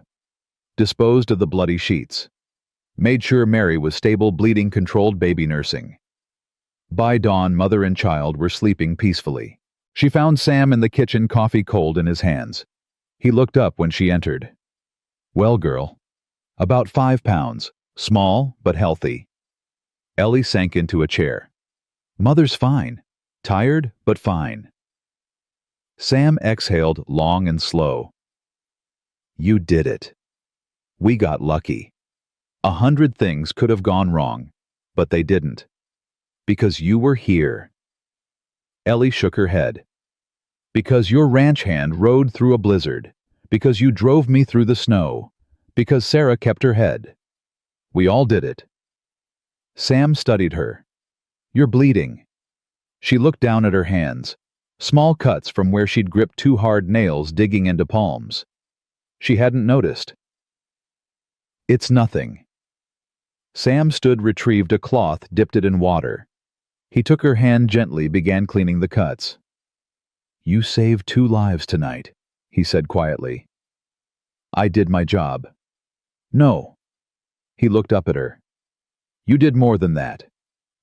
S1: disposed of the bloody sheets, made sure Mary was stable, bleeding, controlled baby nursing. By dawn, mother and child were sleeping peacefully. She found Sam in the kitchen, coffee cold in his hands. He looked up when she entered. Well, girl. About 5 pounds, small but healthy. Ellie sank into a chair. Mother's fine. Tired, but fine. Sam exhaled long and slow. You did it. We got lucky. 100 things could have gone wrong, but they didn't. Because you were here. Ellie shook her head. Because your ranch hand rode through a blizzard. Because you drove me through the snow. Because Sarah kept her head. We all did it. Sam studied her. You're bleeding. She looked down at her hands, small cuts from where she'd gripped 2 hard nails digging into palms. She hadn't noticed. It's nothing. Sam stood, retrieved a cloth, dipped it in water. He took her hand gently, began cleaning the cuts. You saved 2 lives tonight, he said quietly. I did my job. No. He looked up at her. You did more than that.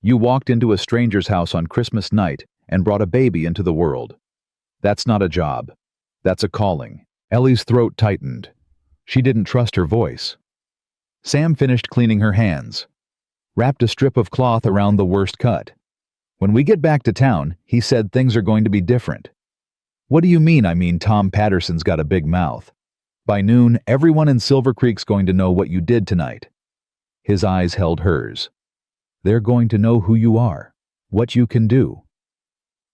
S1: You walked into a stranger's house on Christmas night and brought a baby into the world. That's not a job. That's a calling. Ellie's throat tightened. She didn't trust her voice. Sam finished cleaning her hands, wrapped a strip of cloth around the worst cut. When we get back to town, he said things are going to be different. What do you mean? I mean Tom Patterson's got a big mouth. By noon, everyone in Silver Creek's going to know what you did tonight. His eyes held hers. They're going to know who you are, what you can do.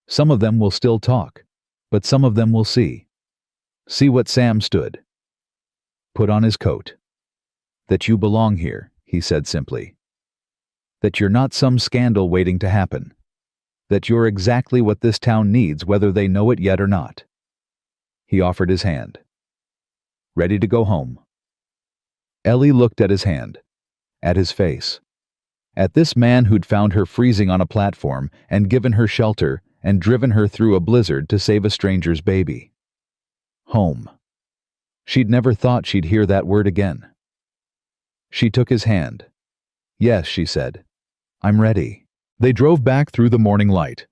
S1: Some of them will still talk, but some of them will see. See what Sam stood. Put on his coat. That you belong here, he said simply. That you're not some scandal waiting to happen. That you're exactly what this town needs, whether they know it yet or not. He offered his hand. Ready to go home. Ellie looked at his hand, at his face, at this man who'd found her freezing on a platform and given her shelter and driven her through a blizzard to save a stranger's baby. Home. She'd never thought she'd hear that word again. She took his hand. Yes, she said. I'm ready. They drove back through the morning light.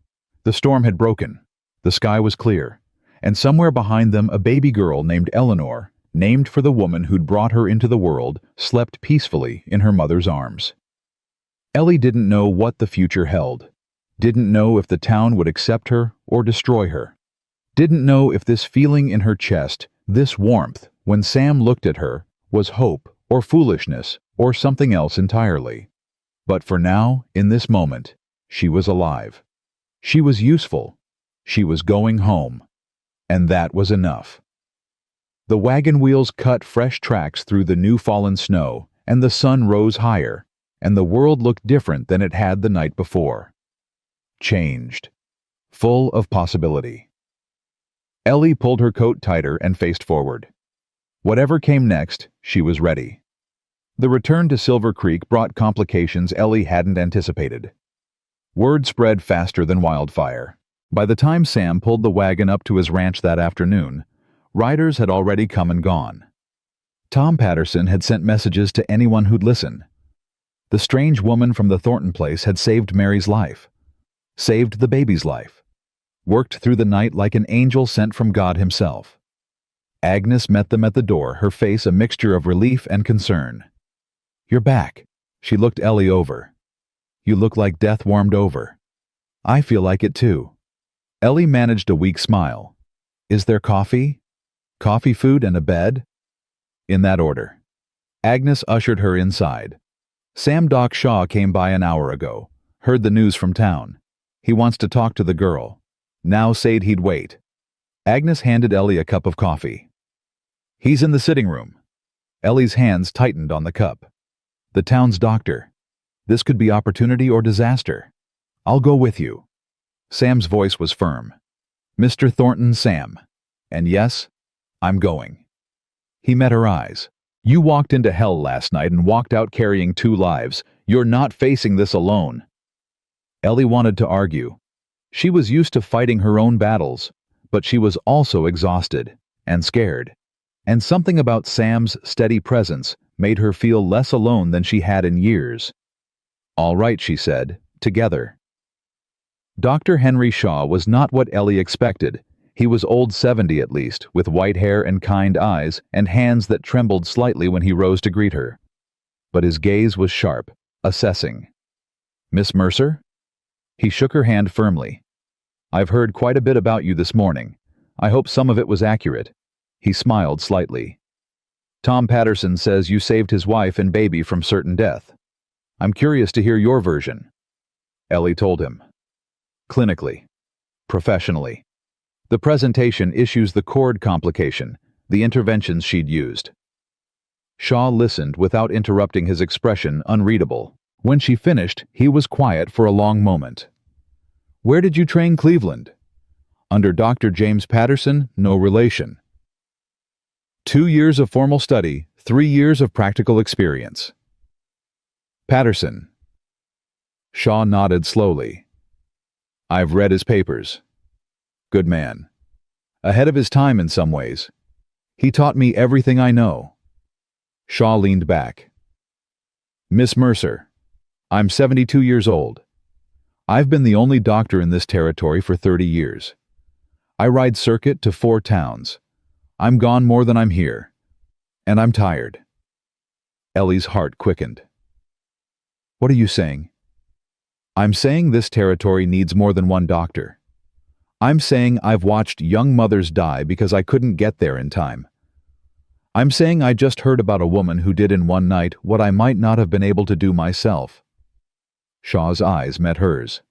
S1: The storm had broken. The sky was clear. And somewhere behind them a baby girl named Eleanor, named for the woman who'd brought her into the world, slept peacefully in her mother's arms. Ellie didn't know what the future held. Didn't know if the town would accept her or destroy her. Didn't know if this feeling in her chest, this warmth, when Sam looked at her, was hope or foolishness or something else entirely. But for now, in this moment, she was alive. She was useful. She was going home. And that was enough. The wagon wheels cut fresh tracks through the new fallen snow, and the sun rose higher, and the world looked different than it had the night before. Changed. Full of possibility. Ellie pulled her coat tighter and faced forward. Whatever came next, she was ready. The return to Silver Creek brought complications Ellie hadn't anticipated. Word spread faster than wildfire. By the time Sam pulled the wagon up to his ranch that afternoon, riders had already come and gone. Tom Patterson had sent messages to anyone who'd listen. The strange woman from the Thornton place had saved Mary's life, saved the baby's life, worked through the night like an angel sent from God himself. Agnes met them at the door, her face a mixture of relief and concern. You're back. She looked Ellie over. You look like death warmed over. I feel like it too. Ellie managed a weak smile. Is there coffee? Coffee, food, and a bed? In that order. Agnes ushered her inside. Sam Doc Shaw came by an hour ago. Heard the news from town. He wants to talk to the girl. Now said he'd wait. Agnes handed Ellie a cup of coffee. He's in the sitting room. Ellie's hands tightened on the cup. The town's doctor. This could be opportunity or disaster. I'll go with you. Sam's voice was firm. Mr. Thornton, Sam. And yes, I'm going. He met her eyes. You walked into hell last night and walked out carrying 2 lives. You're not facing this alone. Ellie wanted to argue. She was used to fighting her own battles, but she was also exhausted and scared. And something about Sam's steady presence made her feel less alone than she had in years. All right, she said, together. Dr. Henry Shaw was not what Ellie expected. He was old 70 at least, with white hair and kind eyes and hands that trembled slightly when he rose to greet her. But his gaze was sharp, assessing. Miss Mercer? He shook her hand firmly. I've heard quite a bit about you this morning. I hope some of it was accurate. He smiled slightly. Tom Patterson says you saved his wife and baby from certain death. I'm curious to hear your version. Ellie told him. Clinically. Professionally. The presentation issues the cord complication, the interventions she'd used. Shaw listened without interrupting, his expression unreadable. When she finished, he was quiet for a long moment. Where did you train Cleveland? Under Dr. James Patterson, no relation. 2 years of formal study, 3 years of practical experience. Patterson. Shaw nodded slowly. I've read his papers. Good man. Ahead of his time in some ways. He taught me everything I know. Shaw leaned back. Miss Mercer, I'm 72 years old. I've been the only doctor in this territory for 30 years. I ride circuit to 4 towns. I'm gone more than I'm here. And I'm tired. Ellie's heart quickened. What are you saying? I'm saying this territory needs more than one doctor. I'm saying I've watched young mothers die because I couldn't get there in time. I'm saying I just heard about a woman who did in one night what I might not have been able to do myself. Shaw's eyes met hers.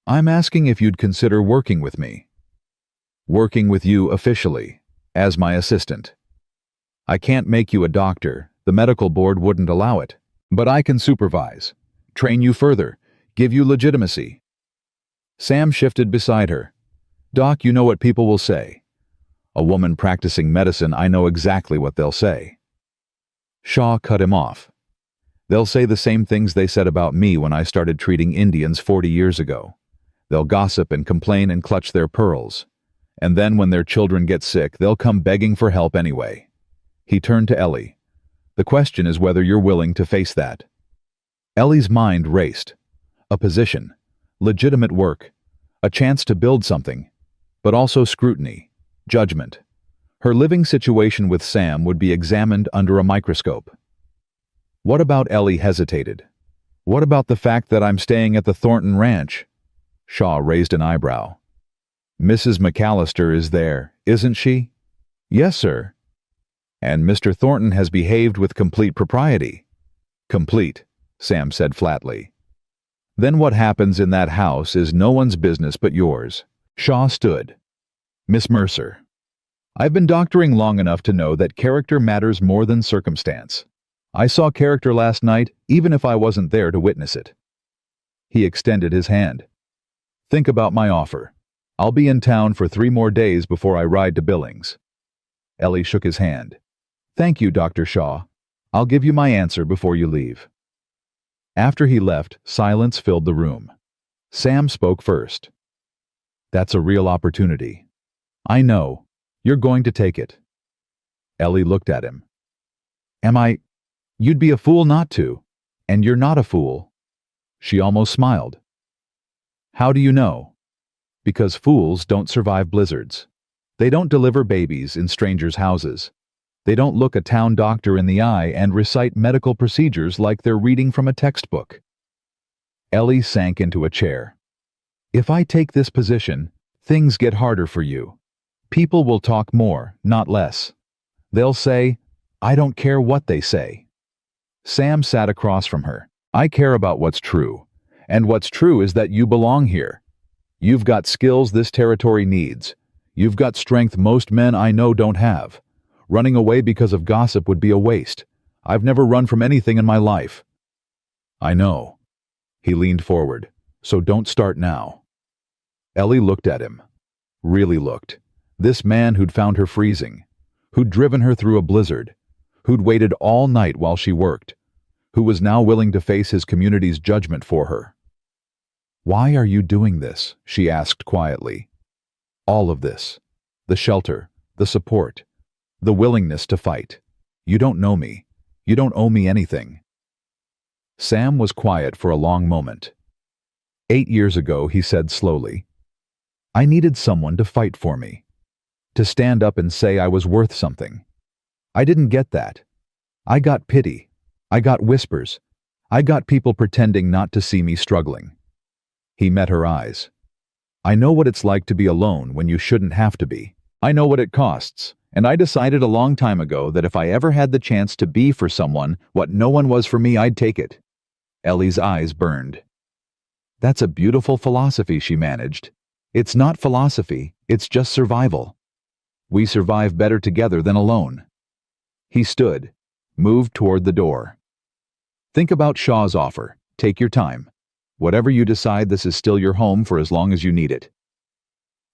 S1: I'm asking if you'd consider working with me. Working with you officially, as my assistant. I can't make you a doctor, the medical board wouldn't allow it, but I can supervise, train you further, give you legitimacy. Sam shifted beside her. Doc, you know what people will say. A woman practicing medicine, I know exactly what they'll say. Shaw cut him off. They'll say the same things they said about me when I started treating Indians 40 years ago. They'll gossip and complain and clutch their pearls. And then when their children get sick, they'll come begging for help anyway. He turned to Ellie. The question is whether you're willing to face that. Ellie's mind raced. A position, legitimate work, a chance to build something, but also scrutiny, judgment. Her living situation with Sam would be examined under a microscope. What about Ellie hesitated? What about the fact that I'm staying at the Thornton Ranch? Shaw raised an eyebrow. Mrs. McAllister is there, isn't she? Yes, sir. And Mr. Thornton has behaved with complete propriety. Complete, Sam said flatly. Then what happens in that house is no one's business but yours. Shaw stood. Miss Mercer, I've been doctoring long enough to know that character matters more than circumstance. I saw character last night, even if I wasn't there to witness it. He extended his hand. Think about my offer. I'll be in town for 3 more days before I ride to Billings. Ellie shook his hand. Thank you, Dr. Shaw. I'll give you my answer before you leave. After he left, silence filled the room. Sam spoke first. That's a real opportunity. I know. You're going to take it. Ellie looked at him. Am I? You'd be a fool not to. And you're not a fool. She almost smiled. How do you know? Because fools don't survive blizzards. They don't deliver babies in strangers' houses. They don't look a town doctor in the eye and recite medical procedures like they're reading from a textbook. Ellie sank into a chair. If I take this position, things get harder for you. People will talk more, not less. They'll say, "I don't care what they say." Sam sat across from her. "I care about what's true. And what's true is that you belong here. You've got skills this territory needs. You've got strength most men I know don't have. Running away because of gossip would be a waste. I've never run from anything in my life." "I know." He leaned forward. "So don't start now." Ellie looked at him. Really looked. This man who'd found her freezing, who'd driven her through a blizzard, who'd waited all night while she worked, who was now willing to face his community's judgment for her. "Why are you doing this?" she asked quietly. "All of this. The shelter, the support, the willingness to fight. You don't know me. You don't owe me anything." Sam was quiet for a long moment. 8 years ago, he said slowly, "I needed someone to fight for me, to stand up and say I was worth something. I didn't get that. I got pity. I got whispers. I got people pretending not to see me struggling." He met her eyes. "I know what it's like to be alone when you shouldn't have to be. I know what it costs, and I decided a long time ago that if I ever had the chance to be for someone what no one was for me, I'd take it." Ellie's eyes burned. "That's a beautiful philosophy," she managed. "It's not philosophy, it's just survival. We survive better together than alone." He stood, moved toward the door. "Think about Shaw's offer. Take your time. Whatever you decide, this is still your home for as long as you need it."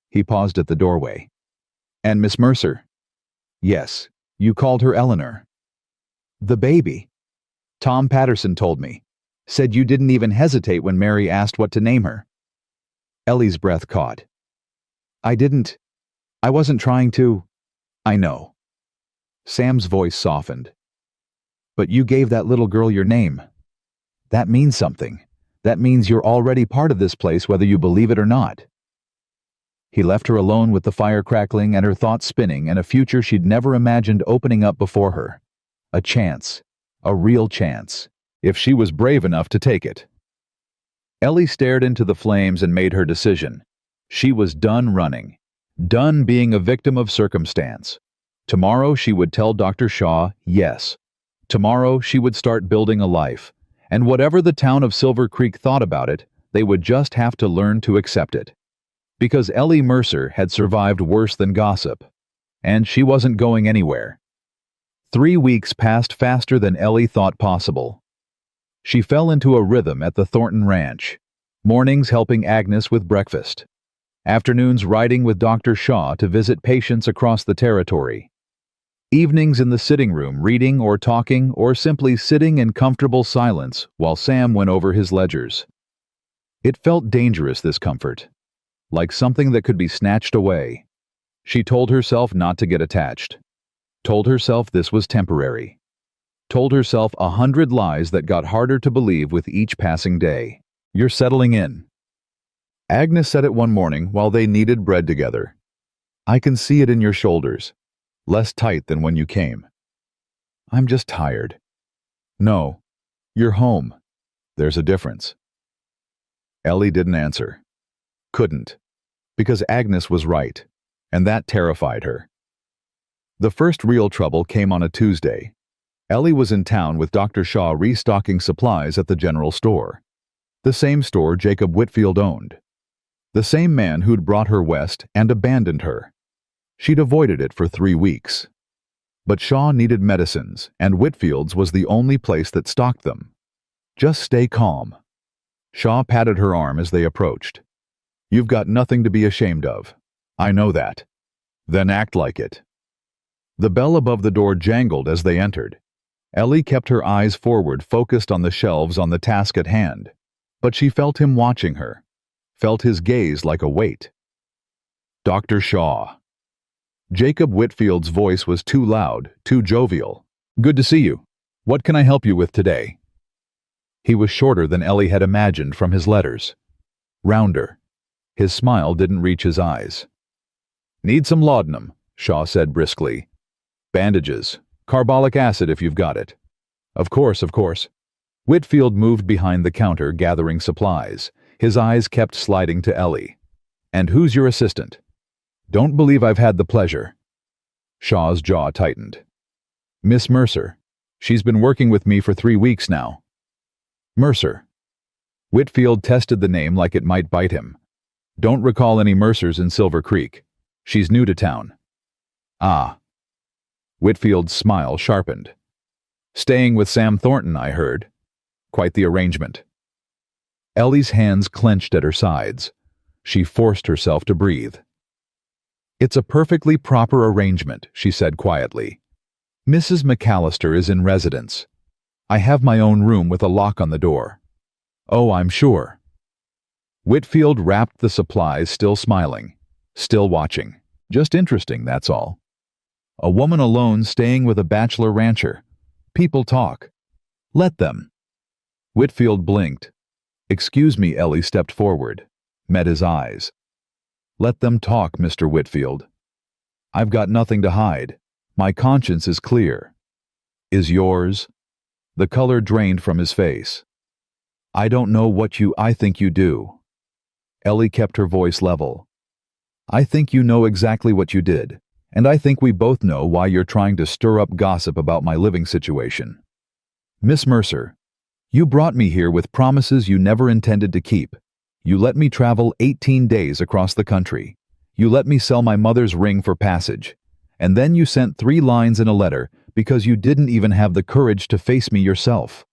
S1: He paused at the doorway. "And Miss Mercer?" "Yes, you called her Eleanor." "The baby. Tom Patterson told me. Said you didn't even hesitate when Mary asked what to name her." Ellie's breath caught. I wasn't trying to." "I know." Sam's voice softened. "But you gave that little girl your name. That means something. That means you're already part of this place whether you believe it or not." He left her alone with the fire crackling and her thoughts spinning and a future she'd never imagined opening up before her. A chance. A real chance. If she was brave enough to take it. Ellie stared into the flames and made her decision. She was done running. Done being a victim of circumstance. Tomorrow she would tell Dr. Shaw yes. Tomorrow she would start building a life. And whatever the town of Silver Creek thought about it, they would just have to learn to accept it. Because Ellie Mercer had survived worse than gossip. And she wasn't going anywhere. 3 weeks passed faster than Ellie thought possible. She fell into a rhythm at the Thornton Ranch. Mornings helping Agnes with breakfast. Afternoons riding with Dr. Shaw to visit patients across the territory. Evenings in the sitting room reading or talking or simply sitting in comfortable silence while Sam went over his ledgers. It felt dangerous, this comfort. Like something that could be snatched away. She told herself not to get attached. Told herself this was temporary. Told herself 100 lies that got harder to believe with each passing day. "You're settling in." Agnes said it one morning while they kneaded bread together. "I can see it in your shoulders. Less tight than when you came." "I'm just tired." "No, you're home. There's a difference." Ellie didn't answer. Couldn't. Because Agnes was right, and that terrified her. The first real trouble came on a Tuesday. Ellie was in town with Dr. Shaw restocking supplies at the general store. The same store Jacob Whitfield owned. The same man who'd brought her west and abandoned her. She'd avoided it for 3 weeks. But Shaw needed medicines, and Whitfield's was the only place that stocked them. "Just stay calm." Shaw patted her arm as they approached. "You've got nothing to be ashamed of. I know that. Then act like it." The bell above the door jangled as they entered. Ellie kept her eyes forward, focused on the shelves on the task at hand. But she felt him watching her. Felt his gaze like a weight. "Dr. Shaw." Jacob Whitfield's voice was too loud, too jovial. "Good to see you. What can I help you with today?" He was shorter than Ellie had imagined from his letters. Rounder. His smile didn't reach his eyes. "Need some laudanum," Shaw said briskly. "Bandages. Carbolic acid if you've got it." Of course. Whitfield moved behind the counter gathering supplies. His eyes kept sliding to Ellie. And who's your assistant? Don't believe I've had the pleasure. Shaw's jaw tightened. Miss Mercer. She's been working with me for 3 weeks now. Mercer. Whitfield tested the name like it might bite him. Don't recall any Mercers in Silver Creek. She's new to town. Ah. Whitfield's smile sharpened. Staying with Sam Thornton, I heard. Quite the arrangement. Ellie's hands clenched at her sides. She forced herself to breathe. It's a perfectly proper arrangement, she said quietly. Mrs. McAllister is in residence. I have my own room with a lock on the door. Oh, I'm sure. Whitfield wrapped the supplies, still smiling, still watching. Just interesting, that's all. A woman alone staying with a bachelor rancher. People talk. Let them. Whitfield blinked. Excuse me, Ellie stepped forward, met his eyes. Let them talk, Mr. Whitfield. I've got nothing to hide. My conscience is clear. Is yours? The color drained from his face. I don't know what I think you do. Ellie kept her voice level. I think you know exactly what you did, and I think we both know why you're trying to stir up gossip about my living situation. Miss Mercer, you brought me here with promises you never intended to keep. You let me travel 18 days across the country. You let me sell my mother's ring for passage. And then you sent 3 lines in a letter because you didn't even have the courage to face me yourself.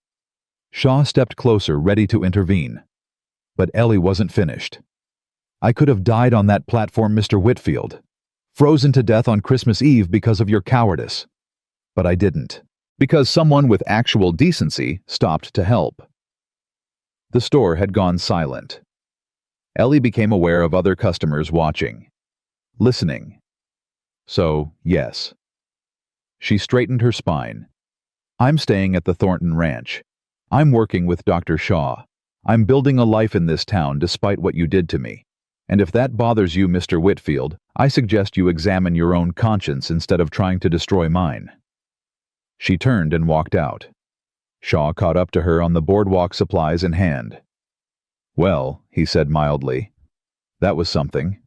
S1: Shaw stepped closer, ready to intervene. But Ellie wasn't finished. I could have died on that platform, Mr. Whitfield. Frozen to death on Christmas Eve because of your cowardice. But I didn't. Because someone with actual decency stopped to help. The store had gone silent. Ellie became aware of other customers watching. Listening. So, yes. She straightened her spine. I'm staying at the Thornton Ranch. I'm working with Dr. Shaw. I'm building a life in this town despite what you did to me. And if that bothers you, Mr. Whitfield, I suggest you examine your own conscience instead of trying to destroy mine. She turned and walked out. Shaw caught up to her on the boardwalk, supplies in hand. Well, he said mildly, that was something.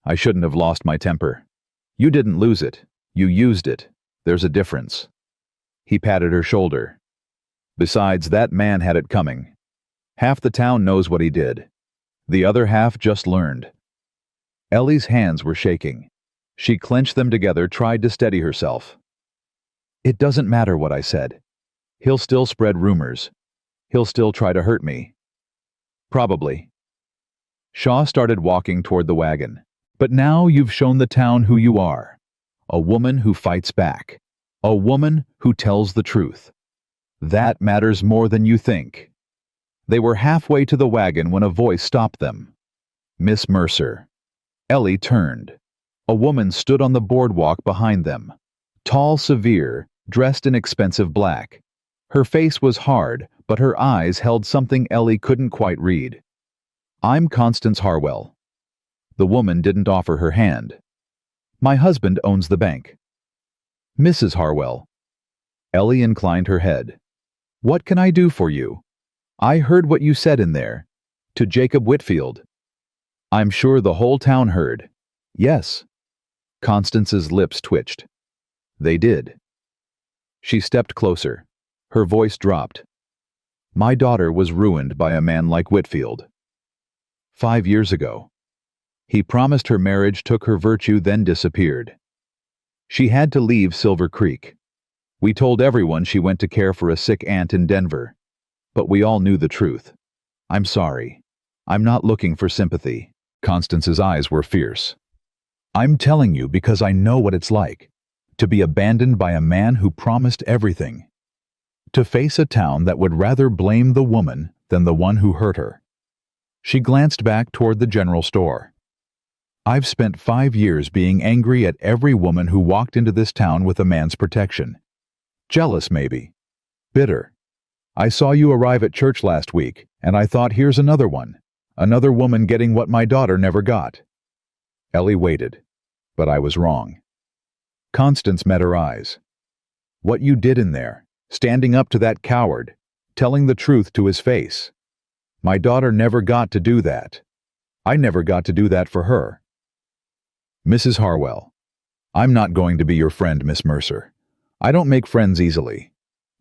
S1: I shouldn't have lost my temper. You didn't lose it. You used it. There's a difference. He patted her shoulder. Besides, that man had it coming. Half the town knows what he did. The other half just learned. Ellie's hands were shaking. She clenched them together, tried to steady herself. It doesn't matter what I said. He'll still spread rumors. He'll still try to hurt me. Probably. Shaw started walking toward the wagon. But now you've shown the town who you are. A woman who fights back. A woman who tells the truth. That matters more than you think. They were halfway to the wagon when a voice stopped them. Miss Mercer. Ellie turned. A woman stood on the boardwalk behind them. Tall, severe, dressed in expensive black. Her face was hard, but her eyes held something Ellie couldn't quite read. I'm Constance Harwell. The woman didn't offer her hand. My husband owns the bank. Mrs. Harwell. Ellie inclined her head. What can I do for you? I heard what you said in there. To Jacob Whitfield. I'm sure the whole town heard. Yes. Constance's lips twitched. They did. She stepped closer. Her voice dropped. My daughter was ruined by a man like Whitfield. 5 years ago. He promised her marriage, took her virtue, then disappeared. She had to leave Silver Creek. We told everyone she went to care for a sick aunt in Denver. But we all knew the truth. I'm sorry. I'm not looking for sympathy. Constance's eyes were fierce. I'm telling you because I know what it's like. To be abandoned by a man who promised everything. To face a town that would rather blame the woman than the one who hurt her. She glanced back toward the general store. I've spent 5 years being angry at every woman who walked into this town with a man's protection. Jealous, maybe. Bitter. I saw you arrive at church last week, and I thought, here's another one. Another woman getting what my daughter never got. Ellie waited, but I was wrong. Constance met her eyes. What you did in there, standing up to that coward, telling the truth to his face. My daughter never got to do that. I never got to do that for her. Mrs. Harwell, I'm not going to be your friend, Miss Mercer. I don't make friends easily.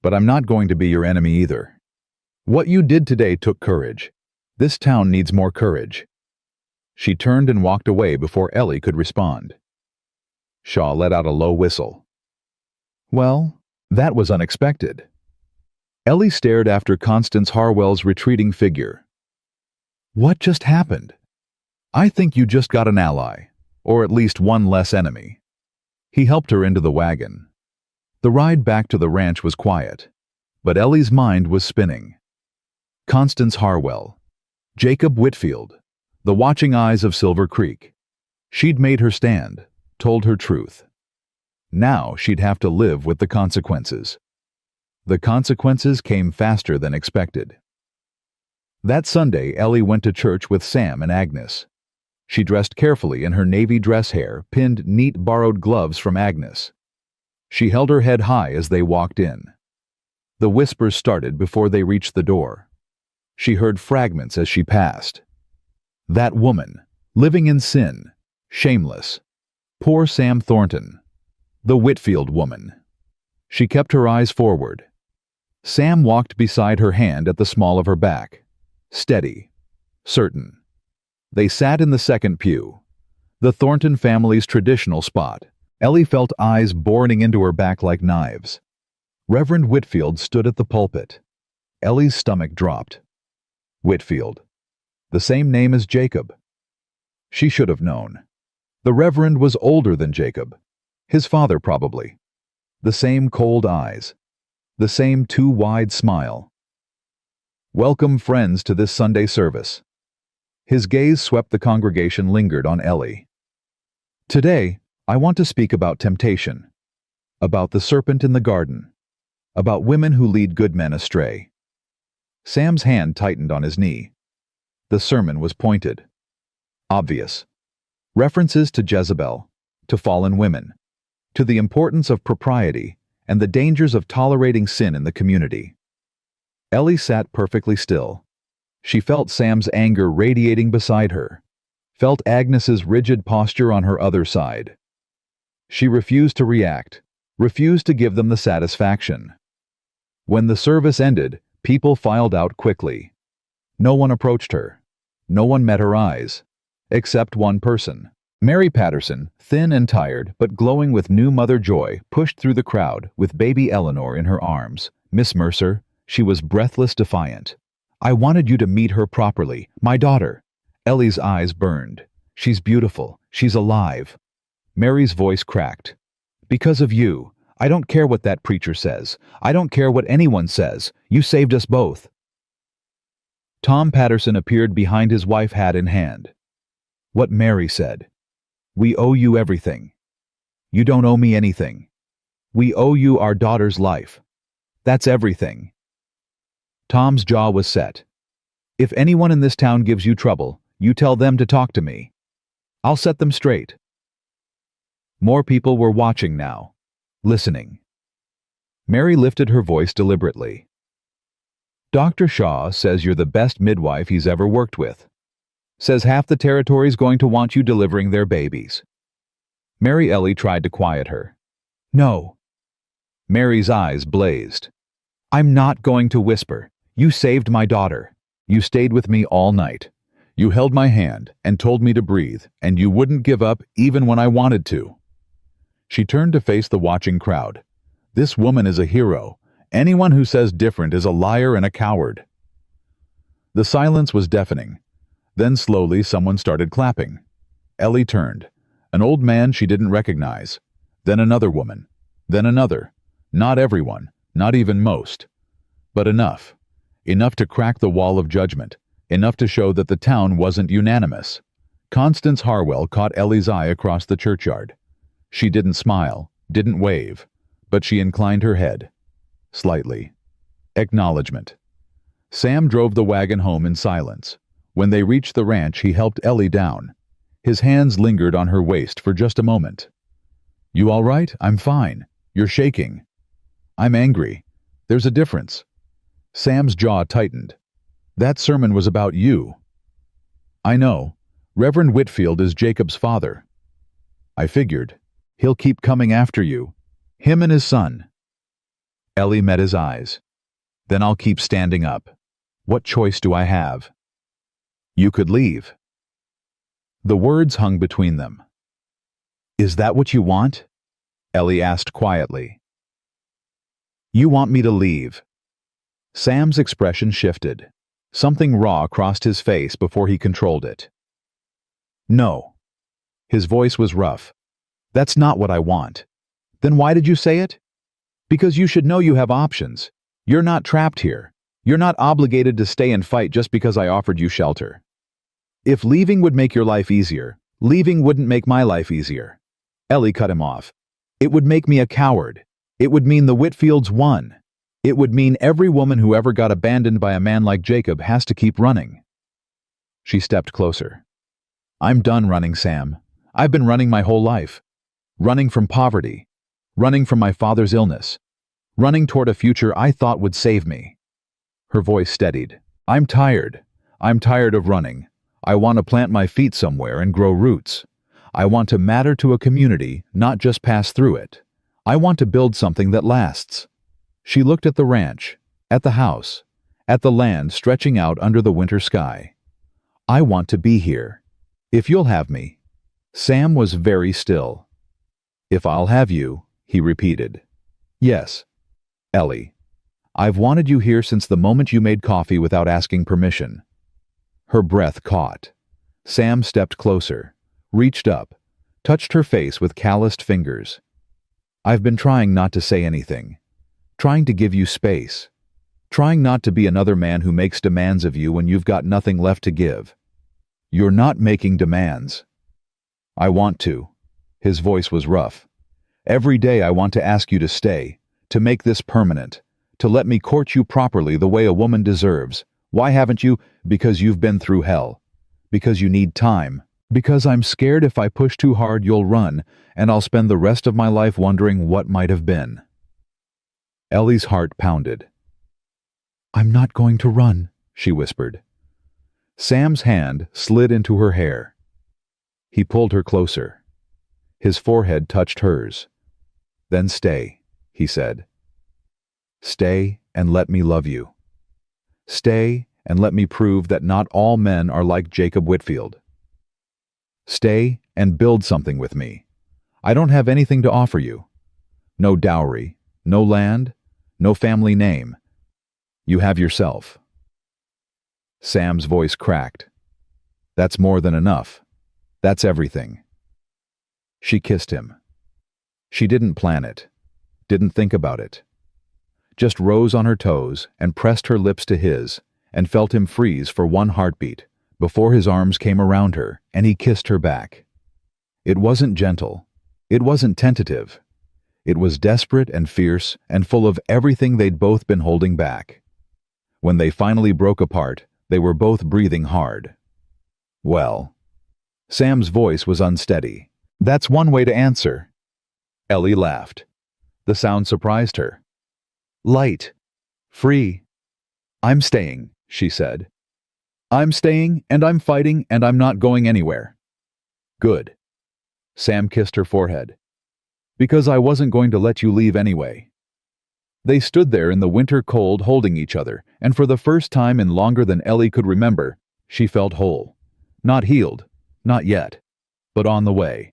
S1: But I'm not going to be your enemy either. What you did today took courage. This town needs more courage. She turned and walked away before Ellie could respond. Shaw let out a low whistle. Well, that was unexpected. Ellie stared after Constance Harwell's retreating figure. What just happened? I think you just got an ally, or at least one less enemy. He helped her into the wagon. The ride back to the ranch was quiet, but Ellie's mind was spinning. Constance Harwell, Jacob Whitfield, the watching eyes of Silver Creek. She'd made her stand, told her truth. Now she'd have to live with the consequences. The consequences came faster than expected. That Sunday, Ellie went to church with Sam and Agnes. She dressed carefully in her navy dress hair, pinned neat borrowed gloves from Agnes. She held her head high as they walked in. The whispers started before they reached the door. She heard fragments as she passed. That woman, living in sin, shameless. Poor Sam Thornton. The Whitfield woman. She kept her eyes forward. Sam walked beside her, hand at the small of her back. Steady. Certain. They sat in the second pew. The Thornton family's traditional spot. Ellie felt eyes boring into her back like knives. Reverend Whitfield stood at the pulpit. Ellie's stomach dropped. Whitfield. The same name as Jacob. She should have known. The Reverend was older than Jacob. His father, probably. The same cold eyes. The same too wide smile. Welcome, friends, to this Sunday service. His gaze swept the congregation, lingered on Ellie. Today, I want to speak about temptation. About the serpent in the garden. About women who lead good men astray. Sam's hand tightened on his knee. The sermon was pointed. Obvious. References to Jezebel, to fallen women, to the importance of propriety and the dangers of tolerating sin in the community. Ellie sat perfectly still. She felt Sam's anger radiating beside her, felt Agnes's rigid posture on her other side. She refused to react, refused to give them the satisfaction. When the service ended, people filed out quickly. No one approached her. No one met her eyes. Except one person. Mary Patterson, thin and tired, but glowing with new mother joy, pushed through the crowd with baby Eleanor in her arms. Miss Mercer, she was breathless, defiant. I wanted you to meet her properly, my daughter. Ellie's eyes burned. She's beautiful. She's alive. Mary's voice cracked. Because of you. I don't care what that preacher says. I don't care what anyone says. You saved us both. Tom Patterson appeared behind his wife, hat in hand. What Mary said. We owe you everything. You don't owe me anything. We owe you our daughter's life. That's everything. Tom's jaw was set. If anyone in this town gives you trouble, you tell them to talk to me. I'll set them straight. More people were watching now, listening. Mary lifted her voice deliberately. Dr. Shaw says you're the best midwife he's ever worked with. Says half the territory's going to want you delivering their babies. Mary Ellie tried to quiet her. No. Mary's eyes blazed. I'm not going to whisper. You saved my daughter. You stayed with me all night. You held my hand and told me to breathe, and you wouldn't give up even when I wanted to. She turned to face the watching crowd. This woman is a hero. Anyone who says different is a liar and a coward. The silence was deafening. Then slowly someone started clapping. Ellie turned. An old man she didn't recognize. Then another woman. Then another. Not everyone, not even most. But enough. Enough to crack the wall of judgment. Enough to show that the town wasn't unanimous. Constance Harwell caught Ellie's eye across the churchyard. She didn't smile, didn't wave, but she inclined her head. Slightly. Acknowledgement. Sam drove the wagon home in silence. When they reached the ranch, he helped Ellie down. His hands lingered on her waist for just a moment. You all right? I'm fine. You're shaking. I'm angry. There's a difference. Sam's jaw tightened. That sermon was about you. I know, Reverend Whitfield is Jacob's father. I figured. He'll keep coming after you. Him and his son. Ellie met his eyes. Then I'll keep standing up. What choice do I have? You could leave. The words hung between them. Is that what you want? Ellie asked quietly. You want me to leave? Sam's expression shifted. Something raw crossed his face before he controlled it. No. His voice was rough. That's not what I want. Then why did you say it? Because you should know you have options. You're not trapped here. You're not obligated to stay and fight just because I offered you shelter. If leaving would make your life easier, leaving wouldn't make my life easier. Ellie cut him off. It would make me a coward. It would mean the Whitfields won. It would mean every woman who ever got abandoned by a man like Jacob has to keep running. She stepped closer. I'm done running, Sam. I've been running my whole life. Running from poverty. Running from my father's illness. Running toward a future I thought would save me. Her voice steadied. I'm tired. I'm tired of running. I want to plant my feet somewhere and grow roots. I want to matter to a community, not just pass through it. I want to build something that lasts. She looked at the ranch, at the house, at the land stretching out under the winter sky. I want to be here. If you'll have me. Sam was very still. If I'll have you, he repeated. Yes. Ellie. I've wanted you here since the moment you made coffee without asking permission. Her breath caught. Sam stepped closer, reached up, touched her face with calloused fingers. I've been trying not to say anything, trying to give you space, trying not to be another man who makes demands of you when you've got nothing left to give. You're not making demands. I want to. His voice was rough. Every day I want to ask you to stay, to make this permanent, to let me court you properly the way a woman deserves. Why haven't you? Because you've been through hell. Because you need time. Because I'm scared if I push too hard you'll run, and I'll spend the rest of my life wondering what might have been. Ellie's heart pounded. I'm not going to run, she whispered. Sam's hand slid into her hair. He pulled her closer. His forehead touched hers. Then stay, he said. Stay and let me love you. Stay and let me prove that not all men are like Jacob Whitfield. Stay and build something with me. I don't have anything to offer you. No dowry, no land, no family name. You have yourself. Sam's voice cracked. That's more than enough. That's everything. She kissed him. She didn't plan it, didn't think about it. Just rose on her toes and pressed her lips to his and felt him freeze for one heartbeat before his arms came around her and he kissed her back. It wasn't gentle. It wasn't tentative. It was desperate and fierce and full of everything they'd both been holding back. When they finally broke apart, they were both breathing hard. Well, Sam's voice was unsteady. That's one way to answer. Ellie laughed. The sound surprised her. Light. Free. I'm staying, she said. I'm staying, and I'm fighting, and I'm not going anywhere. Good. Sam kissed her forehead. Because I wasn't going to let you leave anyway. They stood there in the winter cold holding each other, and for the first time in longer than Ellie could remember, she felt whole. Not healed, not yet, but on the way.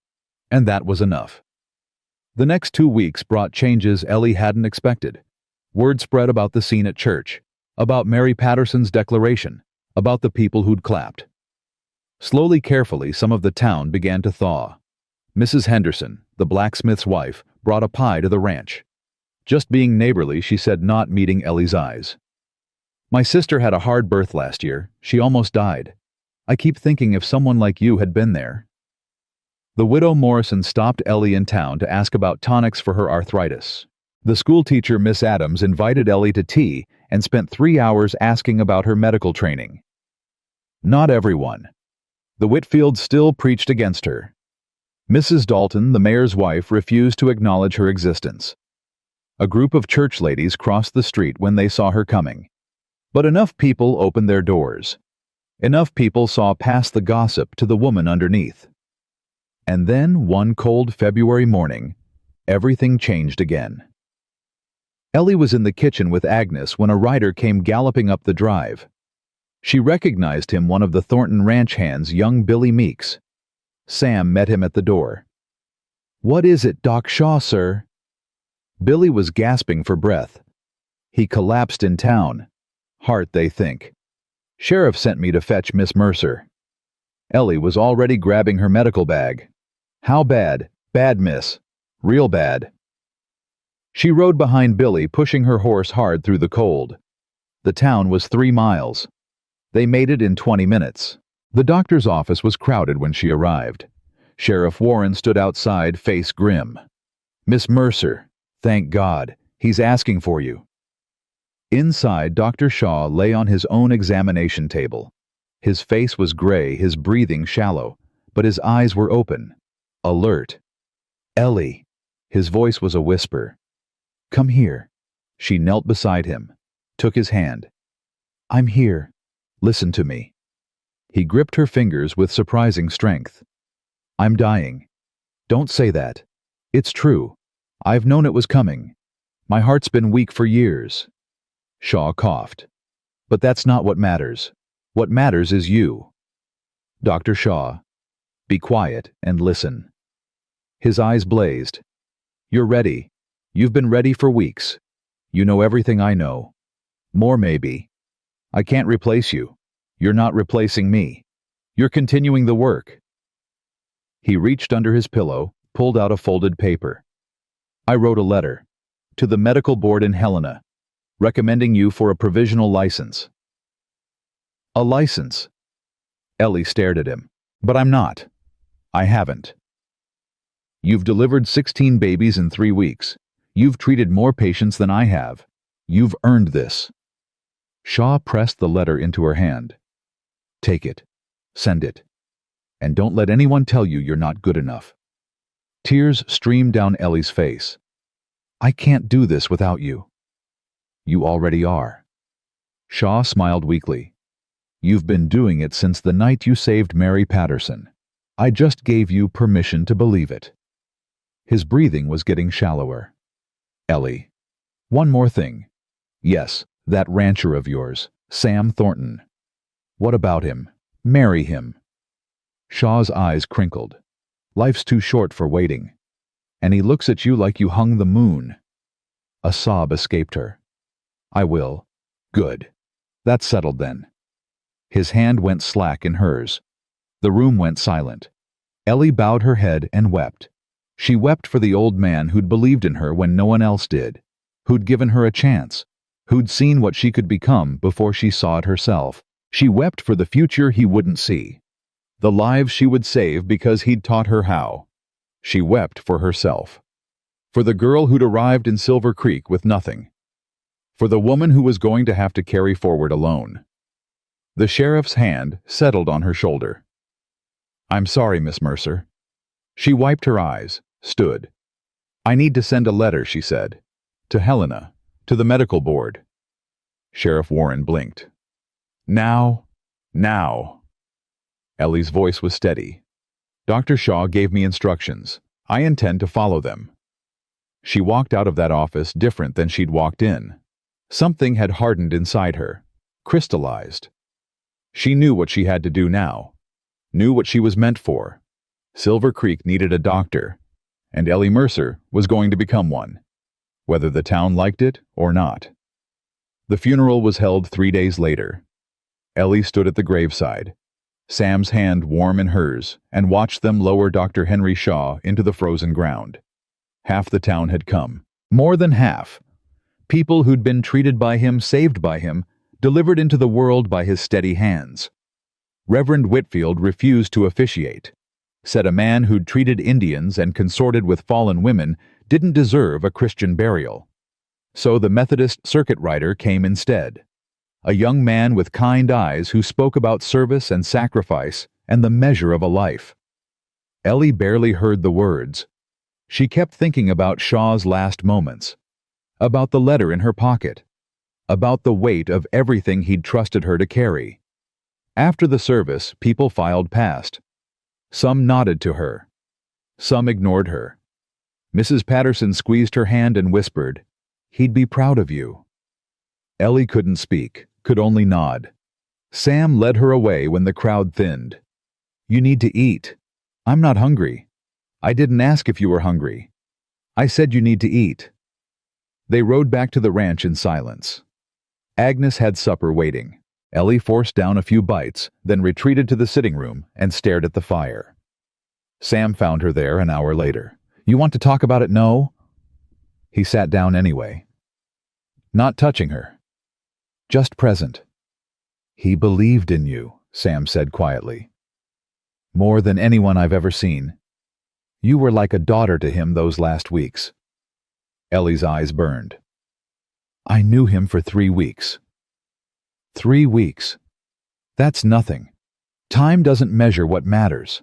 S1: And that was enough. The next 2 weeks brought changes Ellie hadn't expected. Word spread about the scene at church, about Mary Patterson's declaration, about the people who'd clapped. Slowly, carefully, some of the town began to thaw. Mrs. Henderson, the blacksmith's wife, brought a pie to the ranch. Just being neighborly, she said, not meeting Ellie's eyes. My sister had a hard birth last year. She almost died. I keep thinking if someone like you had been there. The widow Morrison stopped Ellie in town to ask about tonics for her arthritis. The schoolteacher, Miss Adams, invited Ellie to tea and spent 3 hours asking about her medical training. Not everyone. The Whitfields still preached against her. Mrs. Dalton, the mayor's wife, refused to acknowledge her existence. A group of church ladies crossed the street when they saw her coming. But enough people opened their doors. Enough people saw past the gossip to the woman underneath. And then, one cold February morning, everything changed again. Ellie was in the kitchen with Agnes when a rider came galloping up the drive. She recognized him, one of the Thornton Ranch hands, young Billy Meeks. Sam met him at the door. "What is it, Doc Shaw, sir?" Billy was gasping for breath. "He collapsed in town. Heart, they think. Sheriff sent me to fetch Miss Mercer." Ellie was already grabbing her medical bag. "How bad?" "Bad, miss. Real bad." She rode behind Billy, pushing her horse hard through the cold. The town was 3 miles. They made it in 20 minutes. The doctor's office was crowded when she arrived. Sheriff Warren stood outside, face grim. "Miss Mercer, thank God. He's asking for you." Inside, Dr. Shaw lay on his own examination table. His face was gray, his breathing shallow, but his eyes were open, alert. "Ellie." His voice was a whisper. "Come here." She knelt beside him, took his hand. "I'm here. Listen to me." He gripped her fingers with surprising strength. "I'm dying. Don't say that. It's true. I've known it was coming. My heart's been weak for years." Shaw coughed. "But that's not what matters. What matters is you." "Dr. Shaw, be quiet and listen." His eyes blazed. "You're ready. You've been ready for weeks. You know everything I know. More maybe. I can't replace you. You're not replacing me. You're continuing the work." He reached under his pillow, pulled out a folded paper. "I wrote a letter. To the medical board in Helena, recommending you for a provisional license." "A license?" Ellie stared at him. "But I'm not. I haven't." "You've delivered 16 babies in 3 weeks. You've treated more patients than I have. You've earned this." Shaw pressed the letter into her hand. "Take it. Send it. And don't let anyone tell you you're not good enough." Tears streamed down Ellie's face. "I can't do this without you." "You already are." Shaw smiled weakly. "You've been doing it since the night you saved Mary Patterson. I just gave you permission to believe it." His breathing was getting shallower. "Ellie, one more thing. Yes, that rancher of yours, Sam Thornton. What about him? Marry him." Shaw's eyes crinkled. "Life's too short for waiting. And he looks at you like you hung the moon." A sob escaped her. "I will." "Good. That's settled then." His hand went slack in hers. The room went silent. Ellie bowed her head and wept. She wept for the old man who'd believed in her when no one else did, who'd given her a chance, who'd seen what she could become before she saw it herself. She wept for the future he wouldn't see, the lives she would save because he'd taught her how. She wept for herself, for the girl who'd arrived in Silver Creek with nothing, for the woman who was going to have to carry forward alone. The sheriff's hand settled on her shoulder. "I'm sorry, Miss Mercer." She wiped her eyes, stood. "I need to send a letter," she said. "To Helena, to the medical board." Sheriff Warren blinked. "Now. Now." Ellie's voice was steady. "Dr. Shaw gave me instructions. I intend to follow them." She walked out of that office different than she'd walked in. Something had hardened inside her, crystallized. She knew what she had to do now, knew what she was meant for. Silver Creek needed a doctor, and Ellie Mercer was going to become one, whether the town liked it or not. The funeral was held 3 days later. Ellie stood at the graveside, Sam's hand warm in hers, and watched them lower Dr. Henry Shaw into the frozen ground. Half the town had come. More than half. People who'd been treated by him, saved by him, delivered into the world by his steady hands. Reverend Whitfield refused to officiate, said a man who'd treated Indians and consorted with fallen women didn't deserve a Christian burial. So the Methodist circuit rider came instead, a young man with kind eyes who spoke about service and sacrifice and the measure of a life. Ellie barely heard the words. She kept thinking about Shaw's last moments, about the letter in her pocket, about the weight of everything he'd trusted her to carry. After the service, people filed past. Some nodded to her. Some ignored her. Mrs. Patterson squeezed her hand and whispered, "He'd be proud of you." Ellie couldn't speak, could only nod. Sam led her away when the crowd thinned. "You need to eat." "I'm not hungry." "I didn't ask if you were hungry. I said you need to eat." They rode back to the ranch in silence. Agnes had supper waiting. Ellie forced down a few bites, then retreated to the sitting room and stared at the fire. Sam found her there an hour later. "You want to talk about it, no?" He sat down anyway. Not touching her. Just present. "He believed in you," Sam said quietly. "More than anyone I've ever seen. You were like a daughter to him those last weeks." Ellie's eyes burned. "I knew him for 3 weeks." 3 weeks. That's nothing. Time doesn't measure what matters.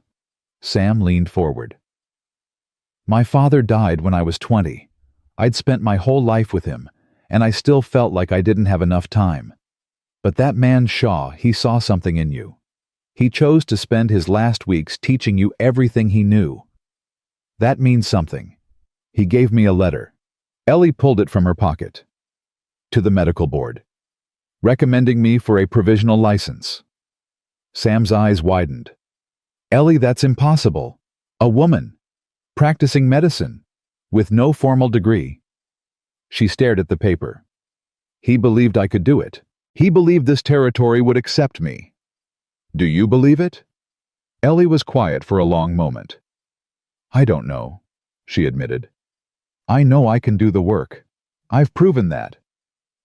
S1: Sam leaned forward. "My father died when I was 20. I'd spent my whole life with him, and I still felt like I didn't have enough time. But that man Shaw, he saw something in you. He chose to spend his last weeks teaching you everything he knew. That means something. He gave me a letter." Ellie pulled it from her pocket. "To the medical board. Recommending me for a provisional license." Sam's eyes widened. "Ellie, that's impossible. A woman. Practicing medicine. With no formal degree." She stared at the paper. "He believed I could do it. He believed this territory would accept me. Do you believe it?" Ellie was quiet for a long moment. "I don't know," she admitted. "I know I can do the work. I've proven that.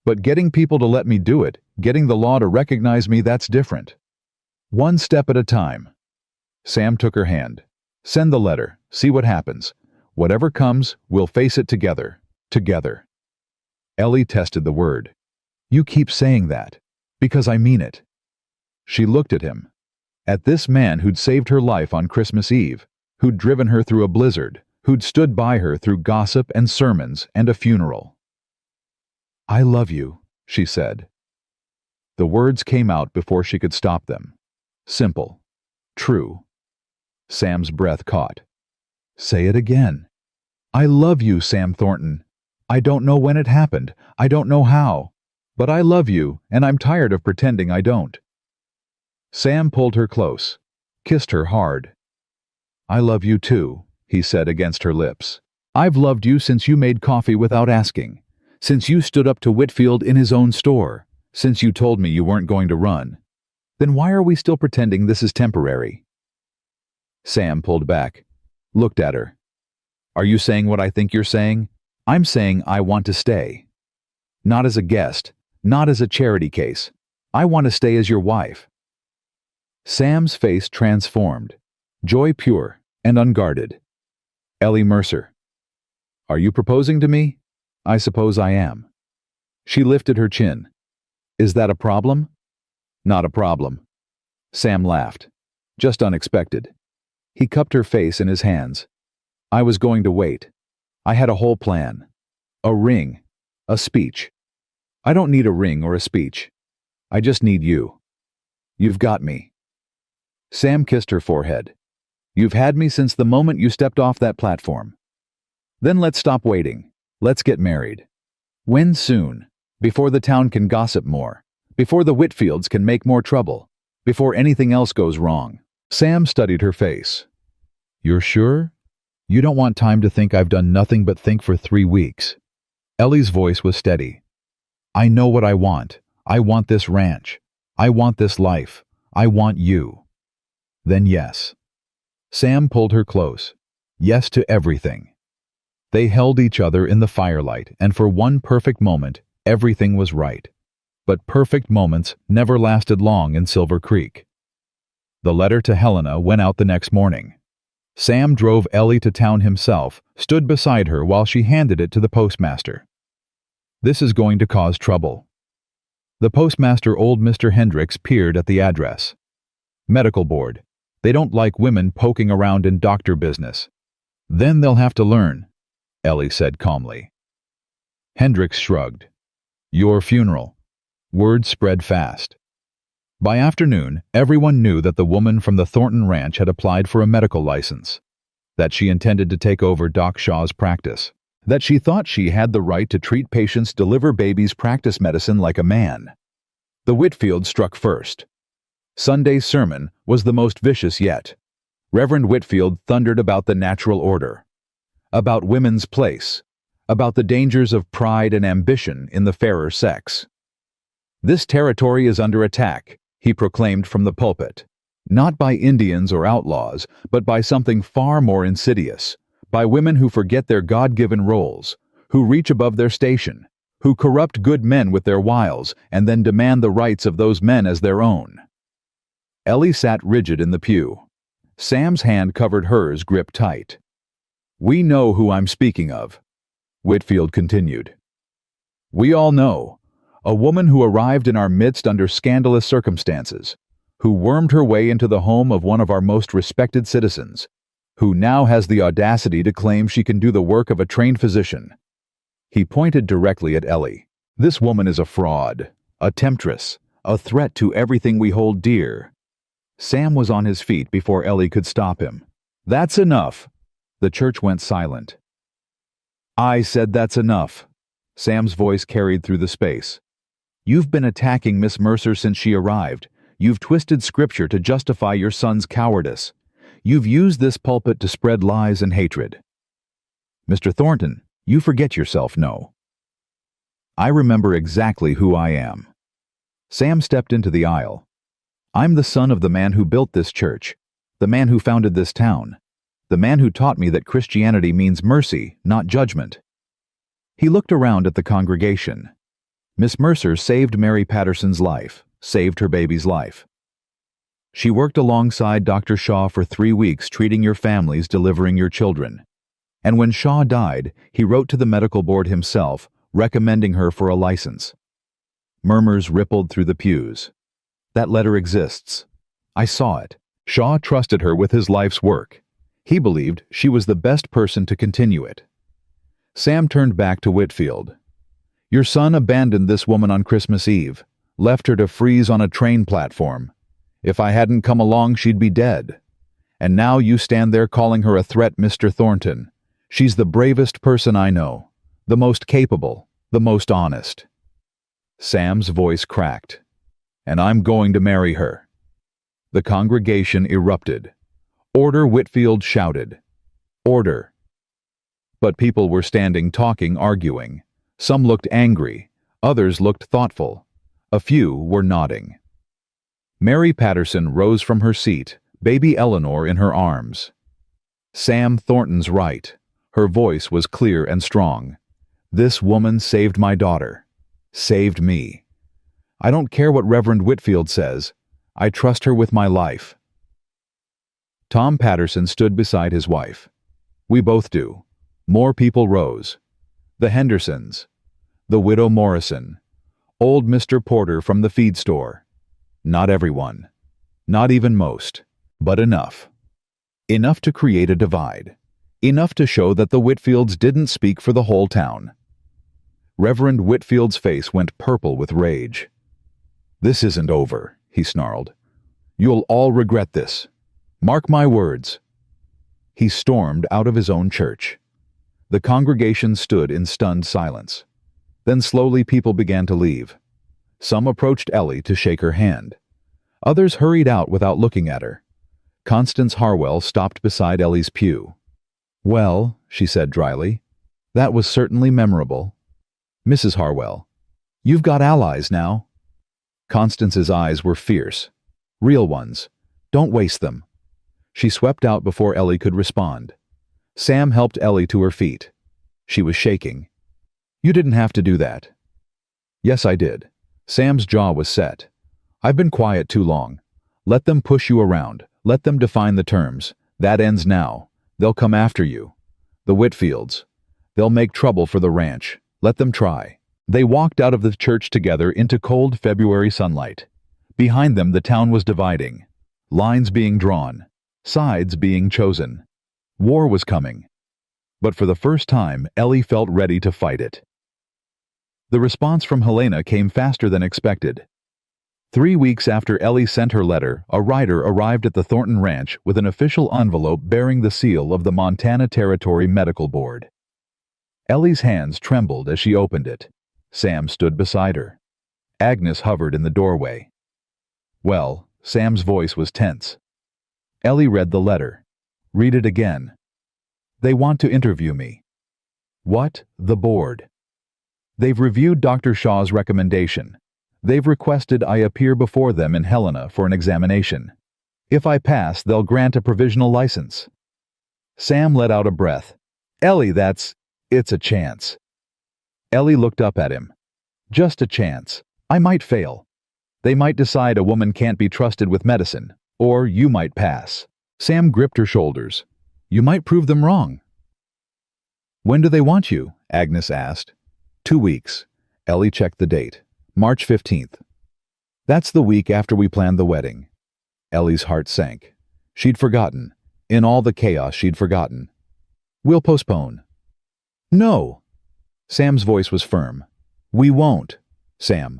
S1: But getting people to let me do it, getting the law to recognize me, that's different. One step at a time." Sam took her hand. "Send the letter. See what happens. Whatever comes, we'll face it together. Together." Ellie tested the word. "You keep saying that. Because I mean it." She looked at him. At this man who'd saved her life on Christmas Eve, who'd driven her through a blizzard, who'd stood by her through gossip and sermons and a funeral. "I love you," she said. The words came out before she could stop them. Simple. True. Sam's breath caught. "Say it again." "I love you, Sam Thornton. I don't know when it happened. I don't know how. But I love you, and I'm tired of pretending I don't." Sam pulled her close, kissed her hard. "I love you too," he said against her lips. "I've loved you since you made coffee without asking. Since you stood up to Whitfield in his own store. Since you told me you weren't going to run. Then why are we still pretending this is temporary?" Sam pulled back, looked at her. "Are you saying what I think you're saying? I'm saying I want to stay. Not as a guest, not as a charity case. I want to stay as your wife." Sam's face transformed, joy pure and unguarded. "Ellie Mercer. Are you proposing to me? I suppose I am." She lifted her chin. "Is that a problem?" "Not a problem." Sam laughed. Just unexpected. He cupped her face in his hands. "I was going to wait. I had a whole plan. A ring. A speech. I don't need a ring or a speech. I just need you. You've got me." Sam kissed her forehead. "You've had me since the moment you stepped off that platform. Then let's stop waiting. Let's get married. When soon? Before the town can gossip more. Before the Whitfields can make more trouble. Before anything else goes wrong." Sam studied her face. "You're sure? You don't want time to think I've done nothing but think for 3 weeks." Ellie's voice was steady. "I know what I want. I want this ranch. I want this life. I want you." "Then yes." Sam pulled her close. Yes to everything. They held each other in the firelight, and for one perfect moment, everything was right. But perfect moments never lasted long in Silver Creek. The letter to Helena went out the next morning. Sam drove Ellie to town himself, stood beside her while she handed it to the postmaster. "This is going to cause trouble." The postmaster, old Mr. Hendricks, peered at the address. "Medical board. They don't like women poking around in doctor business." "Then they'll have to learn," Ellie said calmly. Hendricks shrugged. "Your funeral." Word spread fast. By afternoon, everyone knew that the woman from the Thornton Ranch had applied for a medical license, that she intended to take over Doc Shaw's practice, that she thought she had the right to treat patients, deliver babies, practice medicine like a man. The Whitfield struck first. Sunday's sermon was the most vicious yet. Reverend Whitfield thundered about the natural order, about women's place, about the dangers of pride and ambition in the fairer sex. "This territory is under attack," he proclaimed from the pulpit, "not by Indians or outlaws, but by something far more insidious, by women who forget their God-given roles, who reach above their station, who corrupt good men with their wiles and then demand the rights of those men as their own." Ellie sat rigid in the pew. Sam's hand covered hers, gripped tight. "We know who I'm speaking of," Whitfield continued. "We all know. A woman who arrived in our midst under scandalous circumstances, who wormed her way into the home of one of our most respected citizens, who now has the audacity to claim she can do the work of a trained physician." He pointed directly at Ellie. "This woman is a fraud, a temptress, a threat to everything we hold dear." Sam was on his feet before Ellie could stop him. "That's enough." The church went silent. "I said that's enough." Sam's voice carried through the space. "You've been attacking Miss Mercer since she arrived. You've twisted scripture to justify your son's cowardice. You've used this pulpit to spread lies and hatred. Mr. Thornton, you forget yourself, no. I remember exactly who I am." Sam stepped into the aisle. "I'm the son of the man who built this church, the man who founded this town, the man who taught me that Christianity means mercy, not judgment." He looked around at the congregation. Miss Mercer saved Mary Patterson's life, saved her baby's life. She worked alongside Dr. Shaw for 3 weeks, treating your families, delivering your children. And when Shaw died, he wrote to the medical board himself, recommending her for a license. Murmurs rippled through the pews. "That letter exists. I saw it. Shaw trusted her with his life's work. He believed she was the best person to continue it." Sam turned back to Whitfield. "Your son abandoned this woman on Christmas Eve, left her to freeze on a train platform. If I hadn't come along, she'd be dead. And now you stand there calling her a threat, Mr. Thornton. She's the bravest person I know, the most capable, the most honest." Sam's voice cracked. "And I'm going to marry her." The congregation erupted. "Order!" Whitfield shouted. "Order!" But people were standing, talking, arguing. Some looked angry, others looked thoughtful. A few were nodding. Mary Patterson rose from her seat, baby Eleanor in her arms. "Sam Thornton's right." Her voice was clear and strong. "This woman saved my daughter. Saved me. I don't care what Reverend Whitfield says. I trust her with my life." Tom Patterson stood beside his wife. "We both do." More people rose. The Hendersons. The widow Morrison. Old Mr. Porter from the feed store. Not everyone. Not even most. But enough. Enough to create a divide. Enough to show that the Whitfields didn't speak for the whole town. Reverend Whitfield's face went purple with rage. "This isn't over," he snarled. "You'll all regret this. Mark my words." He stormed out of his own church. The congregation stood in stunned silence. Then slowly people began to leave. Some approached Ellie to shake her hand. Others hurried out without looking at her. Constance Harwell stopped beside Ellie's pew. "Well," she said dryly, "that was certainly memorable." "Mrs. Harwell, you've got allies now." Constance's eyes were fierce. Real ones. Don't waste them. She swept out before Ellie could respond. Sam helped Ellie to her feet. She was shaking. "You didn't have to do that." "Yes, I did." Sam's jaw was set. "I've been quiet too long. Let them push you around. Let them define the terms. That ends now. They'll come after you. The Whitfields. They'll make trouble for the ranch. Let them try." They walked out of the church together into cold February sunlight. Behind them the town was dividing. Lines being drawn. Sides being chosen. War was coming. But for the first time, Ellie felt ready to fight it. The response from Helena came faster than expected. 3 weeks after Ellie sent her letter, a rider arrived at the Thornton Ranch with an official envelope bearing the seal of the Montana Territory Medical Board. Ellie's hands trembled as she opened it. Sam stood beside her. Agnes hovered in the doorway. Well, Sam's voice was tense. Ellie read the letter. Read it again. They want to interview me. What? The board. They've reviewed Dr. Shaw's recommendation. They've requested I appear before them in Helena for an examination. If I pass, they'll grant a provisional license. Sam let out a breath. Ellie, it's a chance. Ellie looked up at him. Just a chance. I might fail. They might decide a woman can't be trusted with medicine, or you might pass. Sam gripped her shoulders. You might prove them wrong. When do they want you? Agnes asked. 2 weeks. Ellie checked the date. March 15th. That's the week after we planned the wedding. Ellie's heart sank. She'd forgotten. In all the chaos, she'd forgotten. We'll postpone. No. Sam's voice was firm. We won't, Sam.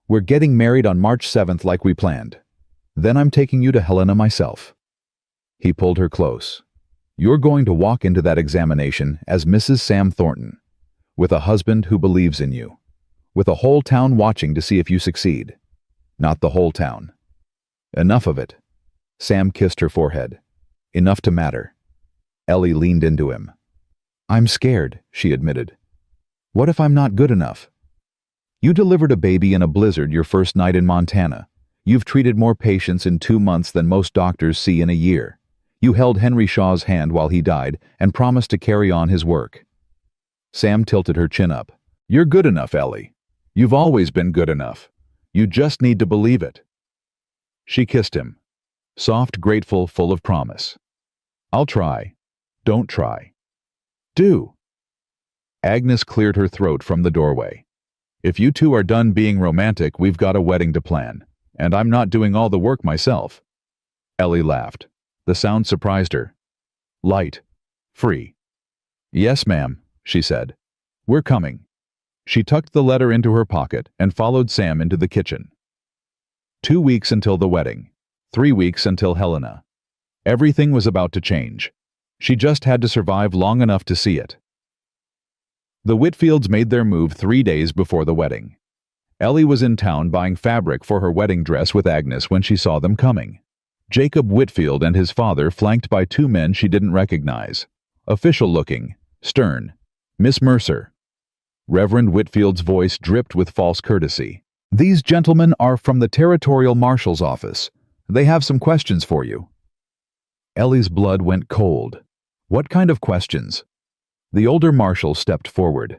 S1: We're getting married on March 7th like we planned. Then I'm taking you to Helena myself. He pulled her close. You're going to walk into that examination as Mrs. Sam Thornton, with a husband who believes in you, with a whole town watching to see if you succeed. Not the whole town. Enough of it. Sam kissed her forehead. Enough to matter. Ellie leaned into him. I'm scared, she admitted. What if I'm not good enough? You delivered a baby in a blizzard your first night in Montana. You've treated more patients in 2 months than most doctors see in a year. You held Henry Shaw's hand while he died and promised to carry on his work. Sam tilted her chin up. You're good enough, Ellie. You've always been good enough. You just need to believe it. She kissed him. Soft, grateful, full of promise. I'll try. Don't try. Do. Agnes cleared her throat from the doorway. If you two are done being romantic, we've got a wedding to plan, and I'm not doing all the work myself. Ellie laughed. The sound surprised her. Light. Free. Yes, ma'am, she said. We're coming. She tucked the letter into her pocket and followed Sam into the kitchen. 2 weeks until the wedding. 3 weeks until Helena. Everything was about to change. She just had to survive long enough to see it. The Whitfields made their move 3 days before the wedding. Ellie was in town buying fabric for her wedding dress with Agnes when she saw them coming. Jacob Whitfield and his father flanked by 2 men she didn't recognize. Official-looking, stern. Miss Mercer. Reverend Whitfield's voice dripped with false courtesy. These gentlemen are from the Territorial Marshal's office. They have some questions for you. Ellie's blood went cold. What kind of questions? The older marshal stepped forward.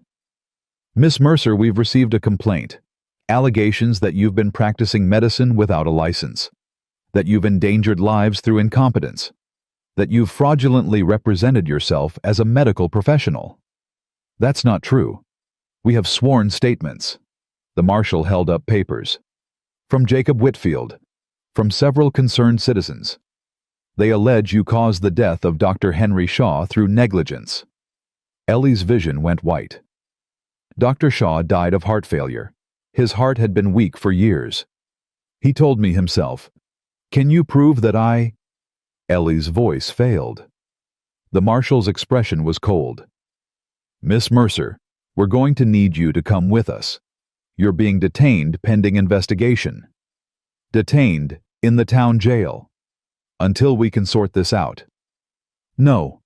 S1: Miss Mercer, we've received a complaint. Allegations that you've been practicing medicine without a license. That you've endangered lives through incompetence. That you've fraudulently represented yourself as a medical professional. That's not true. We have sworn statements. The marshal held up papers. From Jacob Whitfield. From several concerned citizens. They allege you caused the death of Dr. Henry Shaw through negligence. Ellie's vision went white. Dr. Shaw died of heart failure. His heart had been weak for years. He told me himself, "Can you prove that I—" Ellie's voice failed. The marshal's expression was cold. Miss Mercer, we're going to need you to come with us. You're being detained pending investigation. Detained in the town jail. Until we can sort this out. No.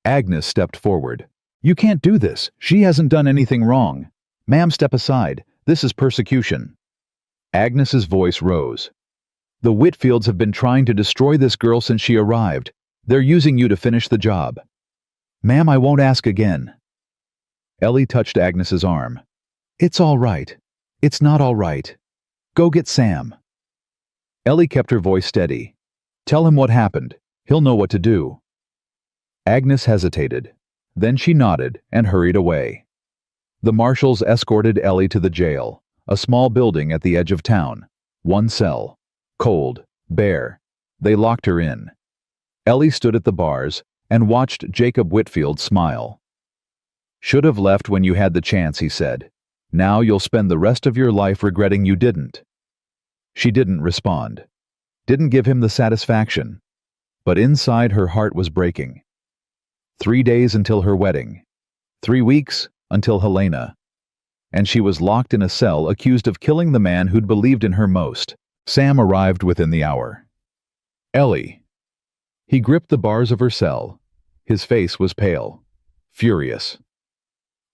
S1: Agnes stepped forward. You can't do this. She hasn't done anything wrong. Ma'am, step aside. This is persecution. Agnes's voice rose. The Whitfields have been trying to destroy this girl since she arrived. They're using you to finish the job. Ma'am, I won't ask again. Ellie touched Agnes's arm. It's all right. It's not all right. Go get Sam. Ellie kept her voice steady. Tell him what happened. He'll know what to do. Agnes hesitated. Then she nodded and hurried away. The marshals escorted Ellie to the jail, a small building at the edge of town. 1 cell. Cold, bare. They locked her in. Ellie stood at the bars and watched Jacob Whitfield smile. Should have left when you had the chance, he said. Now you'll spend the rest of your life regretting you didn't. She didn't respond. Didn't give him the satisfaction. But inside her heart was breaking. 3 days until her wedding. 3 weeks until Helena. And she was locked in a cell accused of killing the man who'd believed in her most. Sam arrived within the hour. Ellie. He gripped the bars of her cell. His face was pale. Furious.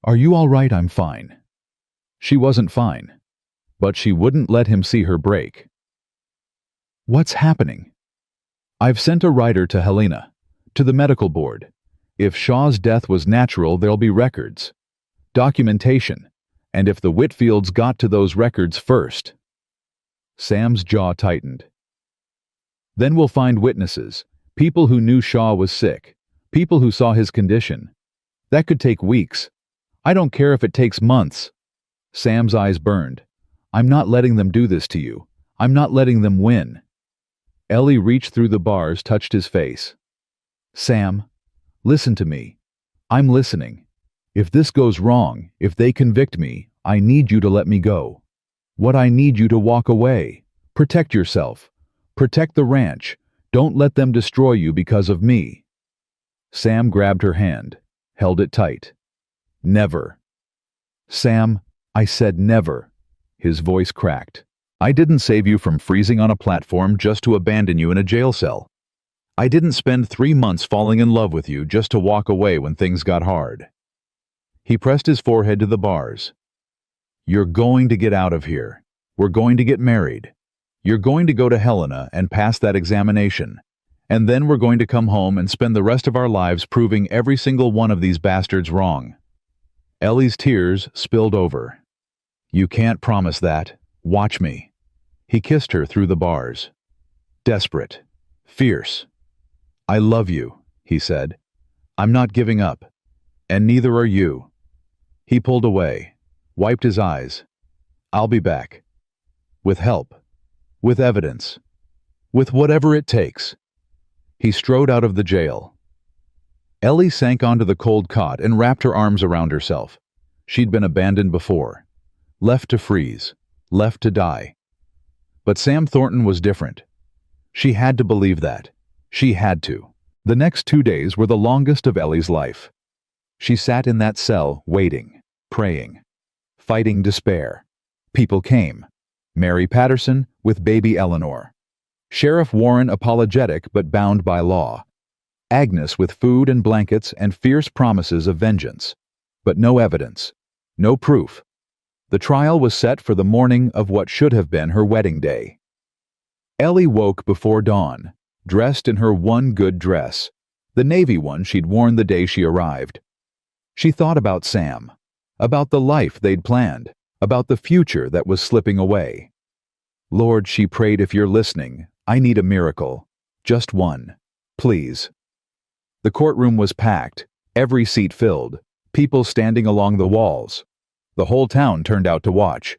S1: Are you all right? I'm fine. She wasn't fine. But she wouldn't let him see her break. What's happening? I've sent a writer to Helena, to the medical board. If Shaw's death was natural, there'll be records, documentation, and if the Whitfields got to those records first. Sam's jaw tightened. Then we'll find witnesses, people who knew Shaw was sick, people who saw his condition. That could take weeks. I don't care if it takes months. Sam's eyes burned. I'm not letting them do this to you. I'm not letting them win. Ellie reached through the bars, touched his face. Sam, listen to me. I'm listening. If this goes wrong, if they convict me, I need you to let me go. What I need you to walk away. Protect yourself. Protect the ranch. Don't let them destroy you because of me. Sam grabbed her hand, held it tight. Never. Sam, I said never. His voice cracked. I didn't save you from freezing on a platform just to abandon you in a jail cell. I didn't spend 3 months falling in love with you just to walk away when things got hard. He pressed his forehead to the bars. You're going to get out of here. We're going to get married. You're going to go to Helena and pass that examination. And then we're going to come home and spend the rest of our lives proving every single one of these bastards wrong. Ellie's tears spilled over. You can't promise that. Watch me. He kissed her through the bars. Desperate. Fierce. I love you, he said. I'm not giving up. And neither are you. He pulled away, wiped his eyes. I'll be back. With help. With evidence. With whatever it takes. He strode out of the jail. Ellie sank onto the cold cot and wrapped her arms around herself. She'd been abandoned before. Left to freeze. Left to die. But Sam Thornton was different. She had to believe that. She had to. The next 2 days were the longest of Ellie's life. She sat in that cell, waiting, praying, fighting despair. People came. Mary Patterson with baby Eleanor. Sheriff Warren apologetic but bound by law. Agnes with food and blankets and fierce promises of vengeance. But no evidence. No proof. The trial was set for the morning of what should have been her wedding day. Ellie woke before dawn, dressed in her one good dress, the navy one she'd worn the day she arrived. She thought about Sam, about the life they'd planned, about the future that was slipping away. Lord, she prayed, if you're listening, I need a miracle. Just one. Please. The courtroom was packed, every seat filled, people standing along the walls. The whole town turned out to watch.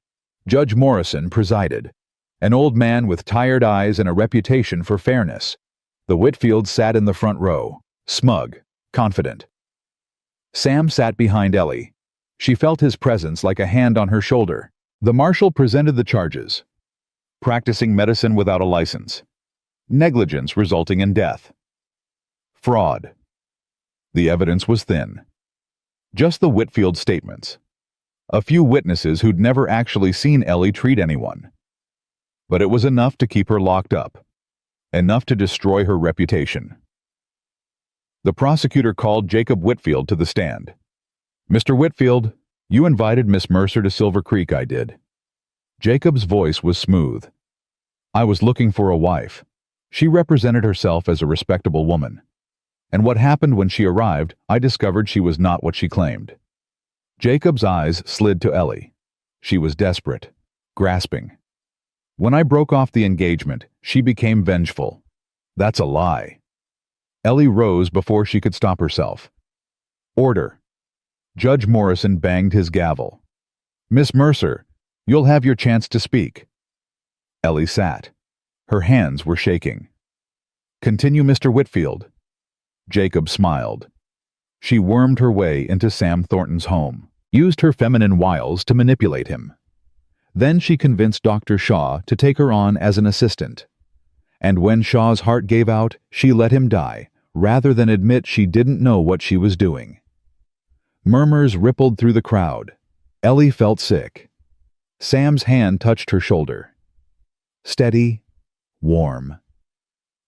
S1: Judge Morrison presided. An old man with tired eyes and a reputation for fairness. The Whitfields sat in the front row, smug, confident. Sam sat behind Ellie. She felt his presence like a hand on her shoulder. The marshal presented the charges. Practicing medicine without a license. Negligence resulting in death. Fraud. The evidence was thin. Just the Whitfield statements. A few witnesses who'd never actually seen Ellie treat anyone. But it was enough to keep her locked up. Enough to destroy her reputation. The prosecutor called Jacob Whitfield to the stand. Mr. Whitfield, you invited Miss Mercer to Silver Creek, I did. Jacob's voice was smooth. I was looking for a wife. She represented herself as a respectable woman. And what happened when she arrived, I discovered she was not what she claimed. Jacob's eyes slid to Ellie. She was desperate, grasping. When I broke off the engagement, she became vengeful. That's a lie. Ellie rose before she could stop herself. Order. Judge Morrison banged his gavel. Miss Mercer, you'll have your chance to speak. Ellie sat. Her hands were shaking. Continue, Mr. Whitfield. Jacob smiled. She wormed her way into Sam Thornton's home, used her feminine wiles to manipulate him. Then she convinced Dr. Shaw to take her on as an assistant. And when Shaw's heart gave out, she let him die, rather than admit she didn't know what she was doing. Murmurs rippled through the crowd. Ellie felt sick. Sam's hand touched her shoulder. Steady, warm.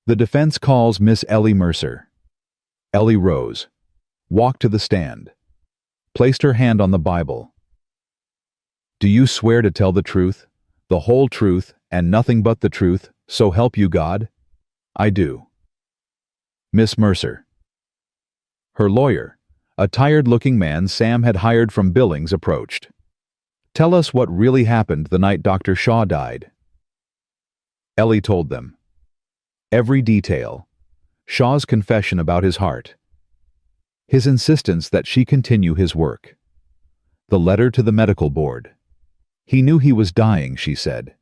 S1: The defense calls Miss Ellie Mercer. Ellie rose, walked to the stand, placed her hand on the Bible. Do you swear to tell the truth, the whole truth, and nothing but the truth, so help you God? I do. Miss Mercer. Her lawyer, a tired-looking man Sam had hired from Billings, approached. Tell us what really happened the night Dr. Shaw died. Ellie told them. Every detail. Shaw's confession about his heart. His insistence that she continue his work. The letter to the medical board. He knew he was dying, she said.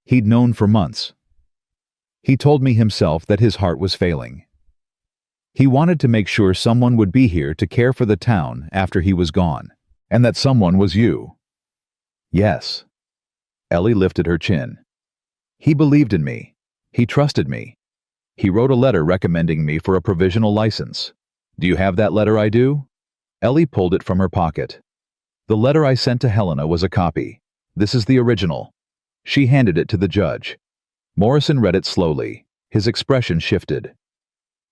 S1: He'd known for months. He told me himself that his heart was failing. He wanted to make sure someone would be here to care for the town after he was gone, and that someone was you. Yes. Ellie lifted her chin. He believed in me. He trusted me. He wrote a letter recommending me for a provisional license. Do you have that letter I do? Ellie pulled it from her pocket. The letter I sent to Helena was a copy. This is the original. She handed it to the judge. Morrison read it slowly. His expression shifted.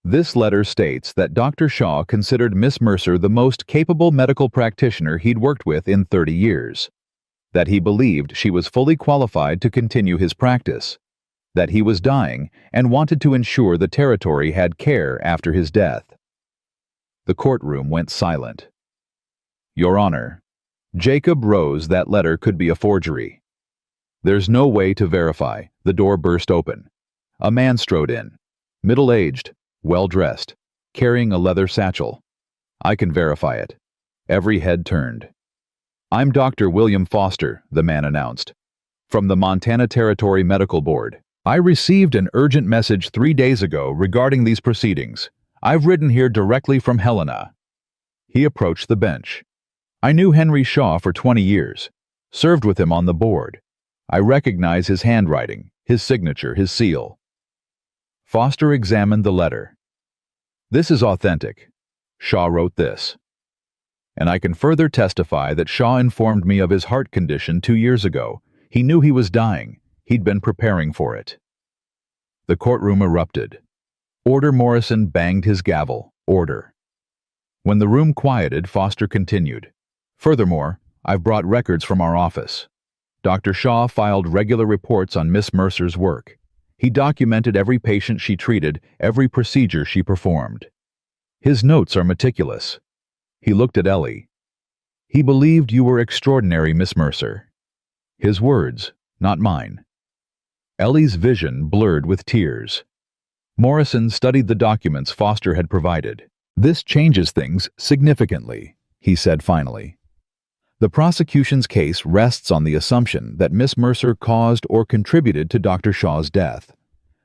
S1: This letter states that Dr. Shaw considered Miss Mercer the most capable medical practitioner he'd worked with in 30 years. That he believed she was fully qualified to continue his practice. That he was dying and wanted to ensure the territory had care after his death. The courtroom went silent. Your Honor, Jacob Rose, that letter could be a forgery. There's no way to verify. The door burst open. A man strode in, middle-aged, well-dressed, carrying a leather satchel. I can verify it. Every head turned. I'm Dr. William Foster, the man announced, from the Montana Territory Medical Board. I received an urgent message 3 days ago regarding these proceedings. I've written here directly from Helena. He approached the bench. I knew Henry Shaw for 20 years, served with him on the board. I recognize his handwriting, his signature, his seal. Foster examined the letter. This is authentic. Shaw wrote this. And I can further testify that Shaw informed me of his heart condition 2 years ago. He knew he was dying. He'd been preparing for it. The courtroom erupted. Order. Morrison banged his gavel. Order. When the room quieted, Foster continued. Furthermore, I've brought records from our office. Dr. Shaw filed regular reports on Miss Mercer's work. He documented every patient she treated, every procedure she performed. His notes are meticulous. He looked at Ellie. He believed you were extraordinary, Miss Mercer. His words, not mine. Ellie's vision blurred with tears. Morrison studied the documents Foster had provided. This changes things significantly, he said finally. The prosecution's case rests on the assumption that Miss Mercer caused or contributed to Dr. Shaw's death.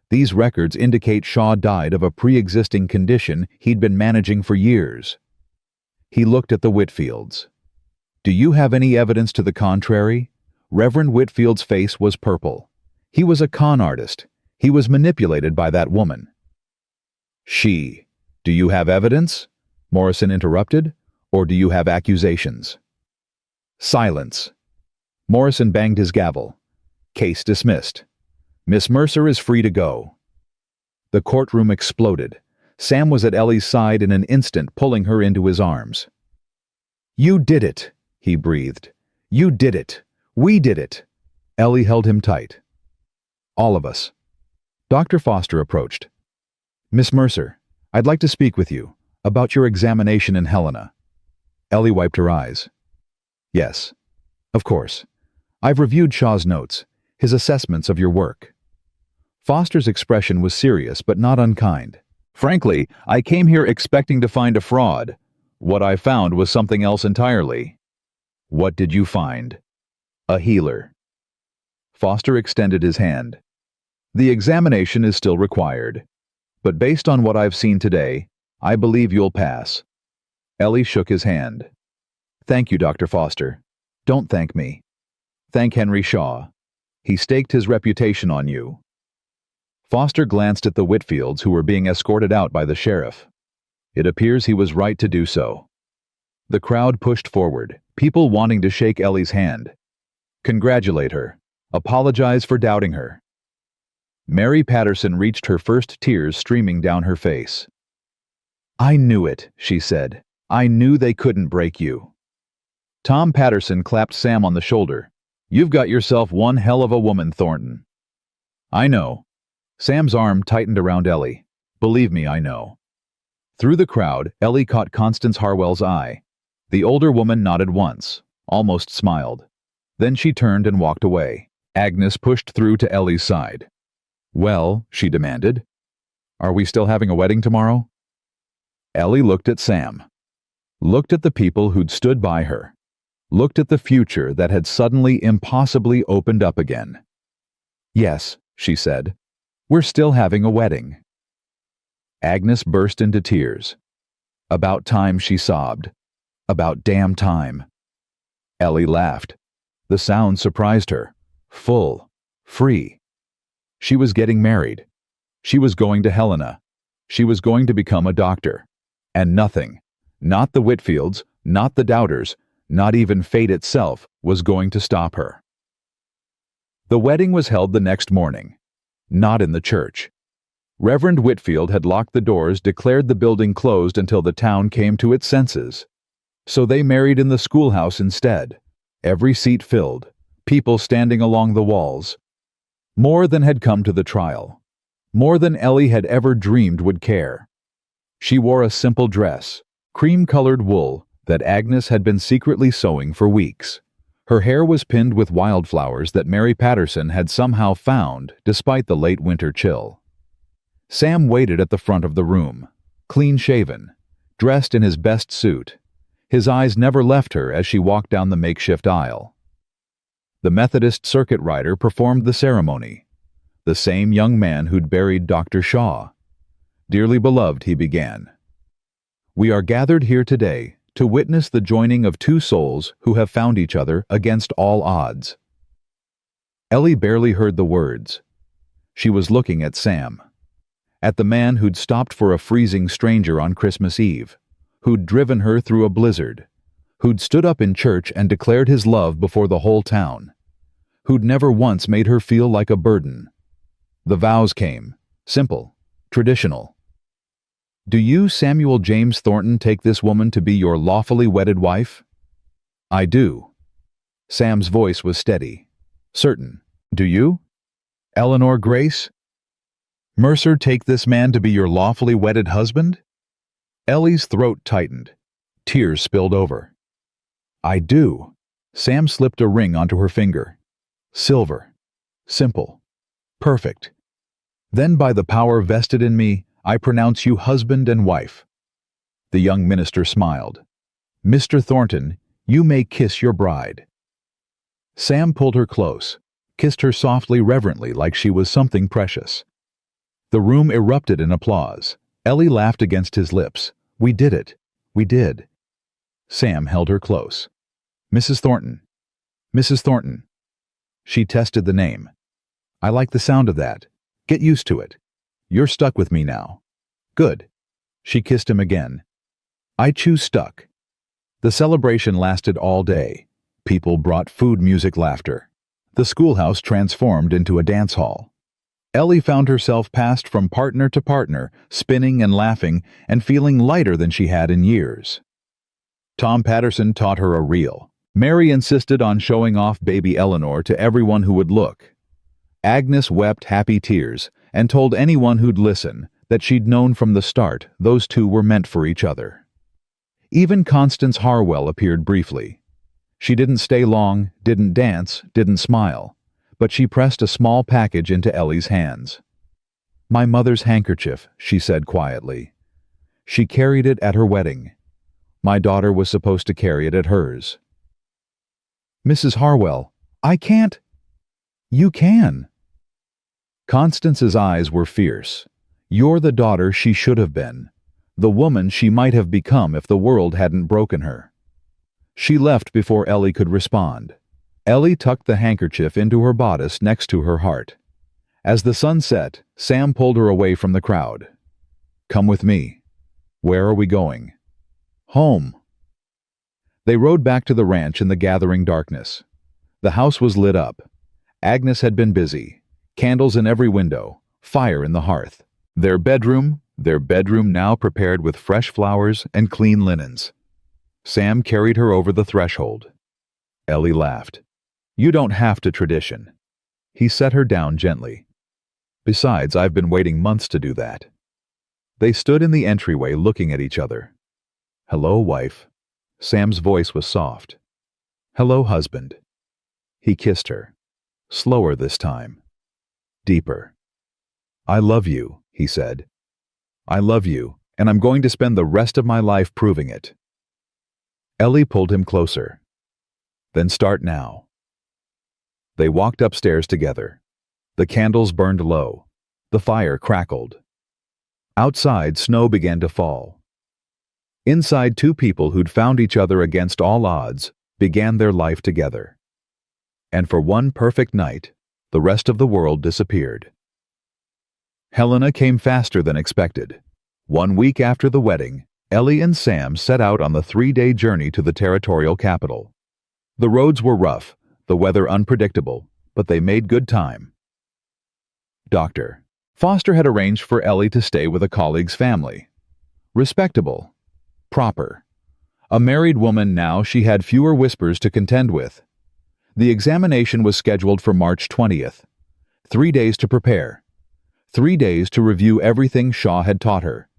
S1: These records indicate Shaw died of a pre-existing condition he'd been managing for years. He looked at the Whitfields. Do you have any evidence to the contrary? Reverend Whitfield's face was purple. He was a con artist. He was manipulated by that woman. She. Do you have evidence? Morrison interrupted. Or do you have accusations? Silence. Morrison banged his gavel. Case dismissed. Miss Mercer is free to go. The courtroom exploded. Sam was at Ellie's side in an instant, pulling her into his arms. You did it, he breathed. You did it. We did it. Ellie held him tight. All of us. Dr. Foster approached. Miss Mercer, I'd like to speak with you about your examination in Helena. Ellie wiped her eyes. Yes, of course. I've reviewed Shaw's notes, his assessments of your work. Foster's expression was serious but not unkind. Frankly, I came here expecting to find a fraud. What I found was something else entirely. What did you find? A healer. Foster extended his hand. The examination is still required, but based on what I've seen today, I believe you'll pass. Ellie shook his hand. Thank you, Dr. Foster. Don't thank me. Thank Henry Shaw. He staked his reputation on you." Foster glanced at the Whitfields who were being escorted out by the sheriff. It appears he was right to do so. The crowd pushed forward, people wanting to shake Ellie's hand. Congratulate her. Apologize for doubting her. Mary Patterson reached her first tears streaming down her face. "I knew it," she said. "I knew they couldn't break you." Tom Patterson clapped Sam on the shoulder. "You've got yourself one hell of a woman, Thornton." "I know." Sam's arm tightened around Ellie. "Believe me, I know." Through the crowd, Ellie caught Constance Harwell's eye. The older woman nodded once, almost smiled. Then she turned and walked away. Agnes pushed through to Ellie's side. "Well," she demanded, "are we still having a wedding tomorrow?" Ellie looked at Sam. Looked at the people who'd stood by her. Looked at the future that had suddenly impossibly opened up again. "Yes," she said, "we're still having a wedding." Agnes burst into tears. "About time," she sobbed. "About damn time." Ellie laughed. The sound surprised her. Full. Free. She was getting married. She was going to Helena. She was going to become a doctor. And nothing, not the Whitfields, not the doubters, not even fate itself, was going to stop her. The wedding was held the next morning. Not in the church. Reverend Whitfield had locked the doors, declared the building closed until the town came to its senses. So they married in the schoolhouse instead. Every seat filled, people standing along the walls. More than had come to the trial. More than Ellie had ever dreamed would care. She wore a simple dress, cream-colored wool, that Agnes had been secretly sewing for weeks. Her hair was pinned with wildflowers that Mary Patterson had somehow found despite the late winter chill. Sam waited at the front of the room, clean-shaven, dressed in his best suit. His eyes never left her as she walked down the makeshift aisle. The Methodist circuit rider performed the ceremony. The same young man who'd buried Dr. Shaw. "Dearly beloved," he began, "we are gathered here today to witness the joining of two souls who have found each other against all odds." Ellie barely heard the words. She was looking at Sam. At the man who'd stopped for a freezing stranger on Christmas Eve, who'd driven her through a blizzard, who'd stood up in church and declared his love before the whole town, who'd never once made her feel like a burden. The vows came, simple, traditional. "Do you, Samuel James Thornton, take this woman to be your lawfully wedded wife?" "I do." Sam's voice was steady. "Certain. Do you?" "Eleanor Grace Mercer, take this man to be your lawfully wedded husband?" Ellie's throat tightened. Tears spilled over. "I do." Sam slipped a ring onto her finger. "Silver. Simple. Perfect. Then by the power vested in me, I pronounce you husband and wife." The young minister smiled. "Mr. Thornton, you may kiss your bride." Sam pulled her close, kissed her softly, reverently, like she was something precious. The room erupted in applause. Ellie laughed against his lips. "We did it. We did." Sam held her close. "Mrs. Thornton. Mrs. Thornton." She tested the name. "I like the sound of that. Get used to it. You're stuck with me now." "Good." She kissed him again. "I choose stuck." The celebration lasted all day. People brought food, music, laughter. The schoolhouse transformed into a dance hall. Ellie found herself passed from partner to partner, spinning and laughing, and feeling lighter than she had in years. Tom Patterson taught her a reel. Mary insisted on showing off baby Eleanor to everyone who would look. Agnes wept happy tears and told anyone who'd listen that she'd known from the start those two were meant for each other. Even Constance Harwell appeared briefly. She didn't stay long, didn't dance, didn't smile, but she pressed a small package into Ellie's hands. "My mother's handkerchief," she said quietly. "She carried it at her wedding. My daughter was supposed to carry it at hers." "Mrs. Harwell, I can't." "You can." Constance's eyes were fierce. "You're the daughter she should have been, the woman she might have become if the world hadn't broken her." She left before Ellie could respond. Ellie tucked the handkerchief into her bodice next to her heart. As the sun set, Sam pulled her away from the crowd. "Come with me." "Where are we going?" "Home." They rode back to the ranch in the gathering darkness. The house was lit up. Agnes had been busy. Candles in every window, fire in the hearth. Their bedroom now prepared with fresh flowers and clean linens. Sam carried her over the threshold. Ellie laughed. "You don't have to tradition." He set her down gently. "Besides, I've been waiting months to do that." They stood in the entryway looking at each other. "Hello, wife." Sam's voice was soft. "Hello, husband." He kissed her. Slower this time. Deeper. "I love you," he said. "I love you, and I'm going to spend the rest of my life proving it." Ellie pulled him closer. "Then start now." They walked upstairs together. The candles burned low. The fire crackled. Outside, snow began to fall. Inside, two people who'd found each other against all odds began their life together. And for one perfect night, the rest of the world disappeared. Helena came faster than expected. 1 week after the wedding, Ellie and Sam set out on the 3-day journey to the territorial capital. The roads were rough, the weather unpredictable, but they made good time. Dr. Foster had arranged for Ellie to stay with a colleague's family. Respectable. Proper. A married woman now, she had fewer whispers to contend with. The examination was scheduled for March 20th. 3 days to prepare. 3 days to review everything Shaw had taught her.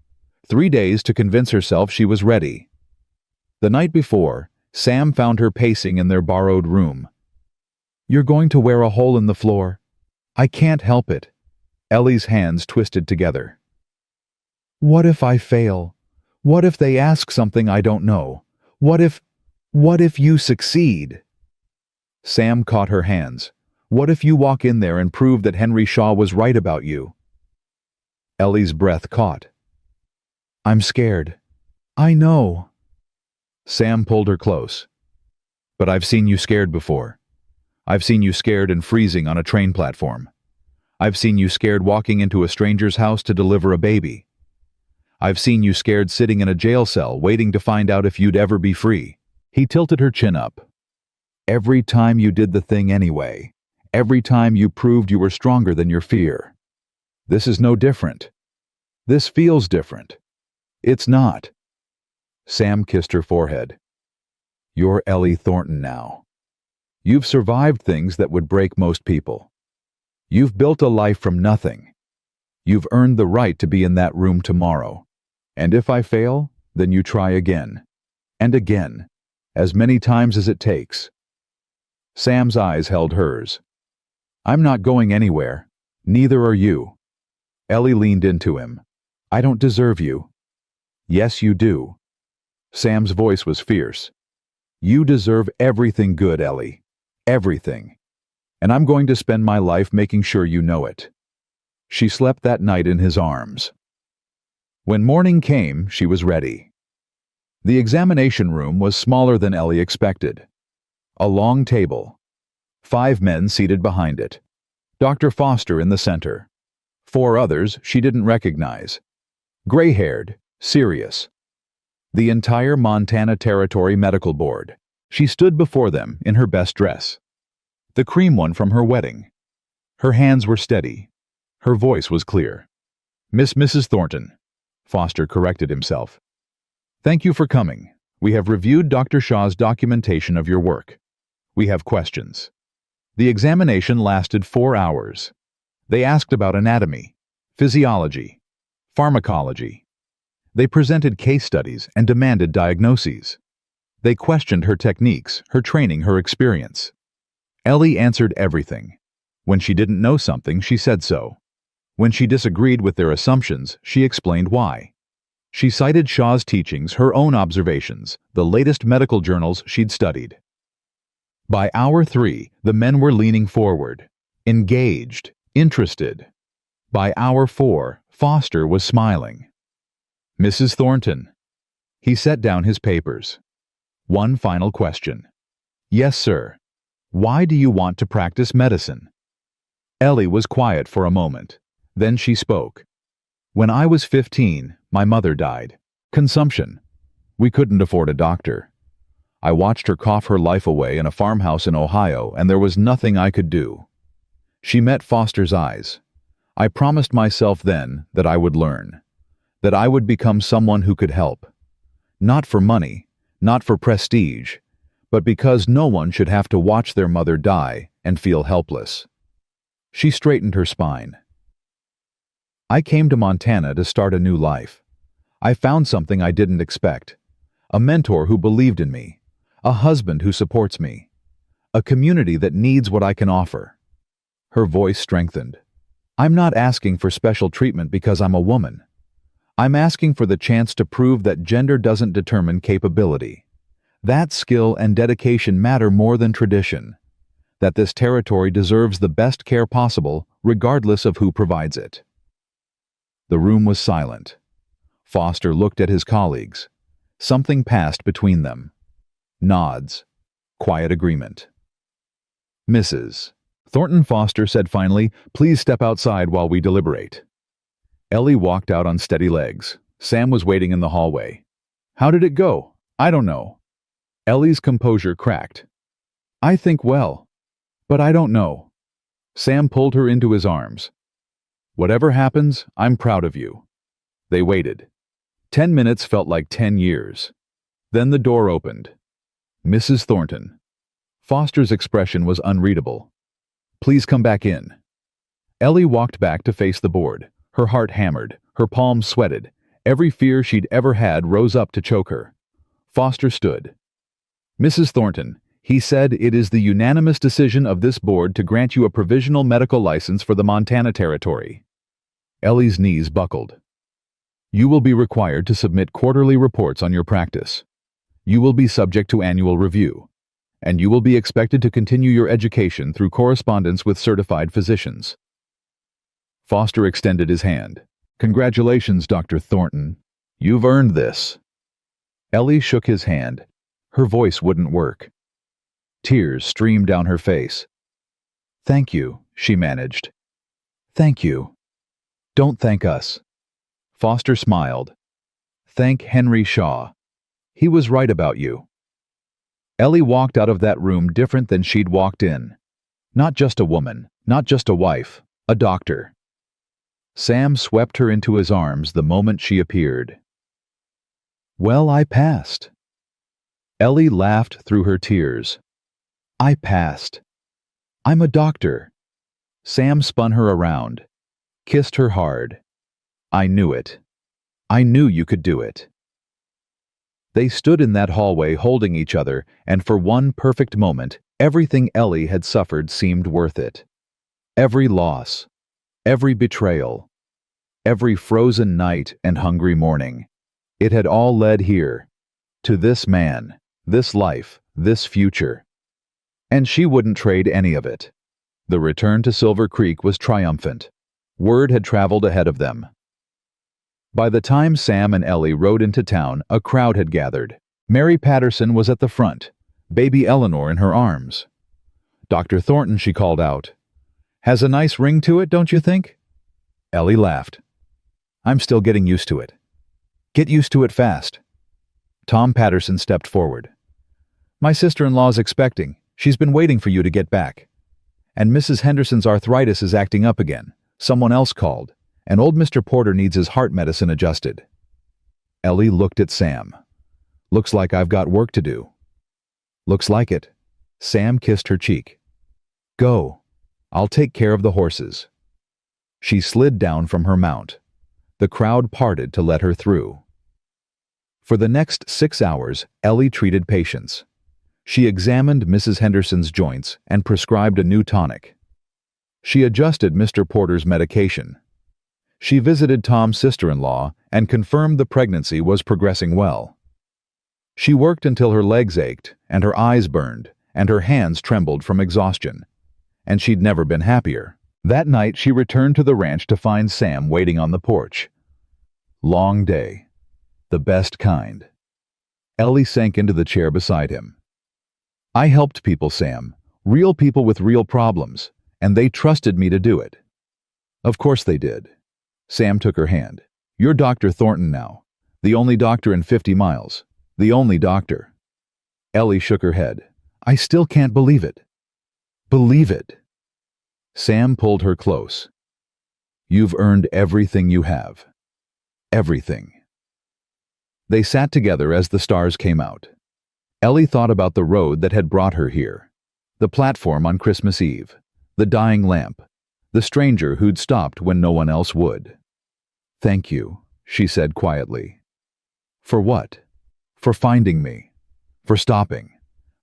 S1: 3 days to convince herself she was ready. The night before, Sam found her pacing in their borrowed room. "You're going to wear a hole in the floor." "I can't help it." Ellie's hands twisted together. "What if I fail? What if they ask something I don't know? What if you succeed?" Sam caught her hands. "What if you walk in there and prove that Henry Shaw was right about you?" Ellie's breath caught. "I'm scared." "I know." Sam pulled her close. "But I've seen you scared before. I've seen you scared and freezing on a train platform. I've seen you scared walking into a stranger's house to deliver a baby. I've seen you scared sitting in a jail cell waiting to find out if you'd ever be free." He tilted her chin up. "Every time you did the thing anyway. Every time you proved you were stronger than your fear. This is no different. This feels different. It's not." Sam kissed her forehead. "You're Ellie Thornton now. You've survived things that would break most people. You've built a life from nothing. You've earned the right to be in that room tomorrow. And if I fail, then you try again. And again. As many times as it takes." Sam's eyes held hers. "I'm not going anywhere. Neither are you." Ellie leaned into him. "I don't deserve you." "Yes, you do." Sam's voice was fierce. "You deserve everything good, Ellie. Everything. And I'm going to spend my life making sure you know it." She slept that night in his arms. When morning came, she was ready. The examination room was smaller than Ellie expected. A long table. 5 men seated behind it. Dr. Foster in the center. 4 others she didn't recognize. Gray-haired, serious. The entire Montana Territory Medical Board. She stood before them in her best dress. The cream one from her wedding. Her hands were steady. Her voice was clear. Mrs. Thornton," Foster corrected himself. "Thank you for coming. We have reviewed Dr. Shaw's documentation of your work. We have questions." The examination lasted 4 hours. They asked about anatomy, physiology, pharmacology. They presented case studies and demanded diagnoses. They questioned her techniques, her training, her experience. Ellie answered everything. When she didn't know something, she said so. When she disagreed with their assumptions, she explained why. She cited Shaw's teachings, her own observations, the latest medical journals she'd studied. By hour 3, the men were leaning forward, engaged, interested. By hour 4, Foster was smiling. "Mrs. Thornton." He set down his papers. "One final question." "Yes, sir." Why do you want to practice medicine? Ellie was quiet for a moment. Then she spoke. When I was 15, my mother died. Consumption. We couldn't afford a doctor. I watched her cough her life away in a farmhouse in Ohio, and there was nothing I could do. She met Foster's eyes. I promised myself then that I would learn, that I would become someone who could help. Not for money, not for prestige, but because no one should have to watch their mother die and feel helpless. She straightened her spine. I came to Montana to start a new life. I found something I didn't expect. A mentor who believed in me. A husband who supports me. A community that needs what I can offer. Her voice strengthened. I'm not asking for special treatment because I'm a woman. I'm asking for the chance to prove that gender doesn't determine capability. That skill and dedication matter more than tradition. That this territory deserves the best care possible, regardless of who provides it. The room was silent. Foster looked at his colleagues. Something passed between them. Nods. Quiet agreement. Mrs. Thornton Foster said finally, "Please step outside while we deliberate." Ellie walked out on steady legs. Sam was waiting in the hallway. "How did it go?" "I don't know." Ellie's composure cracked. "I think well. But I don't know." Sam pulled her into his arms. "Whatever happens, I'm proud of you." They waited. 10 minutes felt like 10 years. Then the door opened. Mrs. Thornton. Foster's expression was unreadable. "Please come back in." Ellie walked back to face the board. Her heart hammered. Her palms sweated. Every fear she'd ever had rose up to choke her. Foster stood. "Mrs. Thornton, he said it is the unanimous decision of this board to grant you a provisional medical license for the Montana Territory." Ellie's knees buckled. "You will be required to submit quarterly reports on your practice. You will be subject to annual review. And you will be expected to continue your education through correspondence with certified physicians." Foster extended his hand. "Congratulations, Dr. Thornton. You've earned this." Ellie shook his hand. Her voice wouldn't work. Tears streamed down her face. "Thank you," she managed. "Thank you. Don't thank us." Foster smiled. "Thank Henry Shaw. He was right about you." Ellie walked out of that room different than she'd walked in. Not just a woman, not just a wife, a doctor. Sam swept her into his arms the moment she appeared. "Well, I passed." Ellie laughed through her tears. "I passed. I'm a doctor." Sam spun her around, kissed her hard. "I knew it. I knew you could do it." They stood in that hallway holding each other, and for one perfect moment, everything Ellie had suffered seemed worth it. Every loss, every betrayal, every frozen night and hungry morning. It had all led here, to this man, this life, this future. And she wouldn't trade any of it. The return to Silver Creek was triumphant. Word had traveled ahead of them. By the time Sam and Ellie rode into town, a crowd had gathered. Mary Patterson was at the front, baby Eleanor in her arms. "Dr. Thornton," she called out. "Has a nice ring to it, don't you think?" Ellie laughed. "I'm still getting used to it." "Get used to it fast." Tom Patterson stepped forward. "My sister-in-law's expecting. She's been waiting for you to get back. And Mrs. Henderson's arthritis is acting up again. Someone else called. And old Mr. Porter needs his heart medicine adjusted." Ellie looked at Sam. "Looks like I've got work to do." "Looks like it." Sam kissed her cheek. "Go. I'll take care of the horses." She slid down from her mount. The crowd parted to let her through. For the next 6 hours, Ellie treated patients. She examined Mrs. Henderson's joints and prescribed a new tonic. She adjusted Mr. Porter's medication. She visited Tom's sister-in-law and confirmed the pregnancy was progressing well. She worked until her legs ached, and her eyes burned, and her hands trembled from exhaustion. And she'd never been happier. That night she returned to the ranch to find Sam waiting on the porch. Long day. The best kind. Ellie sank into the chair beside him. "I helped people, Sam. Real people with real problems, and they trusted me to do it. Of course they did. Sam took her hand. You're Dr. Thornton now. The only doctor in 50 miles. The only doctor. Ellie shook her head. I still can't believe it. Believe it. Sam pulled her close. You've earned everything you have. Everything. They sat together as the stars came out. Ellie thought about the road that had brought her here. The platform on Christmas Eve. The dying lamp. The stranger who'd stopped when no one else would. Thank you, she said quietly. For what? For finding me. For stopping.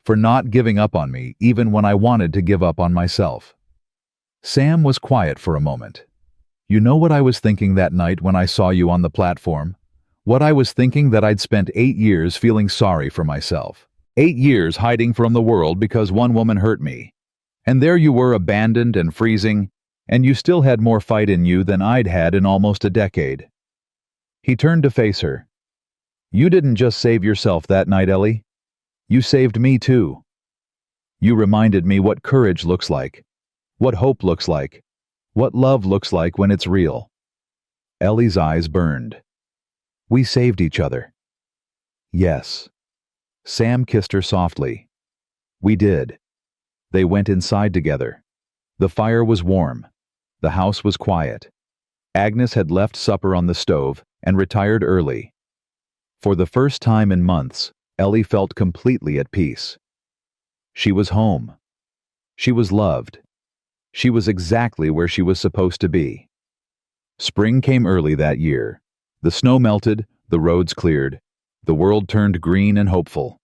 S1: For not giving up on me even when I wanted to give up on myself. Sam was quiet for a moment. You know what I was thinking that night when I saw you on the platform? What I was thinking that I'd spent 8 years feeling sorry for myself. 8 years hiding from the world because one woman hurt me. And there you were abandoned and freezing, and you still had more fight in you than I'd had in almost a decade. He turned to face her. You didn't just save yourself that night, Ellie. You saved me too. You reminded me what courage looks like, what hope looks like, what love looks like when it's real. Ellie's eyes burned. We saved each other. Yes. Sam kissed her softly. We did. They went inside together. The fire was warm. The house was quiet. Agnes had left supper on the stove and retired early. For the first time in months, Ellie felt completely at peace. She was home. She was loved. She was exactly where she was supposed to be. Spring came early that year. The snow melted, the roads cleared. The world turned green and hopeful.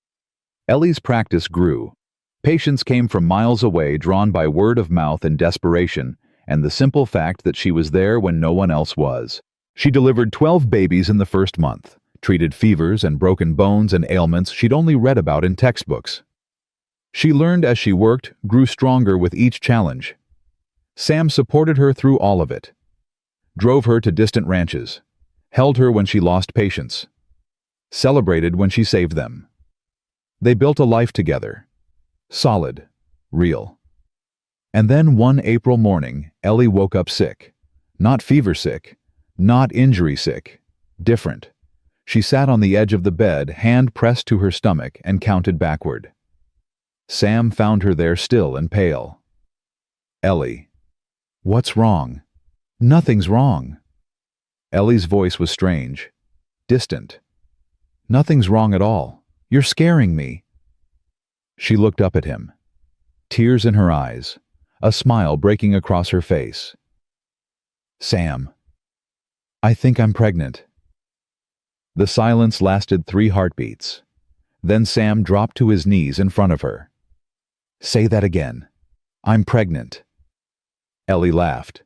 S1: Ellie's practice grew. Patients came from miles away, drawn by word of mouth and desperation, and the simple fact that she was there when no one else was. She delivered 12 babies in the first month, treated fevers and broken bones and ailments she'd only read about in textbooks. She learned as she worked, grew stronger with each challenge. Sam supported her through all of it. Drove her to distant ranches. Held her when she lost patience. Celebrated when she saved them. They built a life together. Solid. Real. And then one April morning, Ellie woke up sick. Not fever sick. Not injury sick. Different. She sat on the edge of the bed, hand pressed to her stomach, and counted backward. Sam found her there still and pale. Ellie. What's wrong? Nothing's wrong. Ellie's voice was strange. Distant. Nothing's wrong at all. You're scaring me. She looked up at him. Tears in her eyes. A smile breaking across her face. Sam. I think I'm pregnant. The silence lasted 3 heartbeats. Then Sam dropped to his knees in front of her. Say that again. I'm pregnant. Ellie laughed.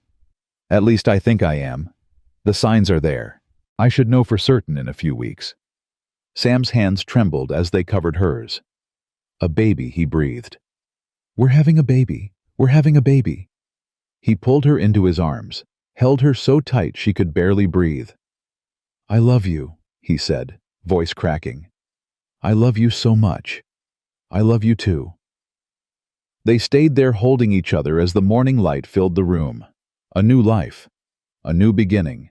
S1: At least I think I am. The signs are there. I should know for certain in a few weeks. Sam's hands trembled as they covered hers. A baby, he breathed. We're having a baby. We're having a baby. He pulled her into his arms, held her so tight she could barely breathe. I love you, he said, voice cracking. I love you so much. I love you too. They stayed there holding each other as the morning light filled the room. A new life. A new beginning.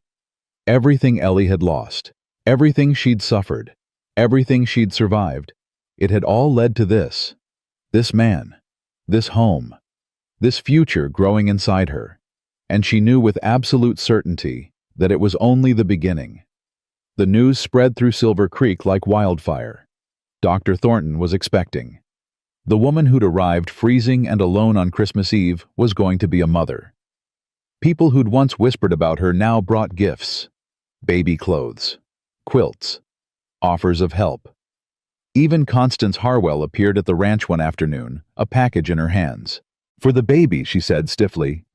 S1: Everything Ellie had lost. Everything she'd suffered. Everything she'd survived. It had all led to this. This man. This home. This future growing inside her. And she knew with absolute certainty that it was only the beginning. The news spread through Silver Creek like wildfire. Dr. Thornton was expecting. The woman who'd arrived freezing and alone on Christmas Eve was going to be a mother. People who'd once whispered about her now brought gifts. Baby clothes. Quilts. Offers of help. Even Constance Harwell appeared at the ranch one afternoon, a package in her hands. For the baby, she said stiffly.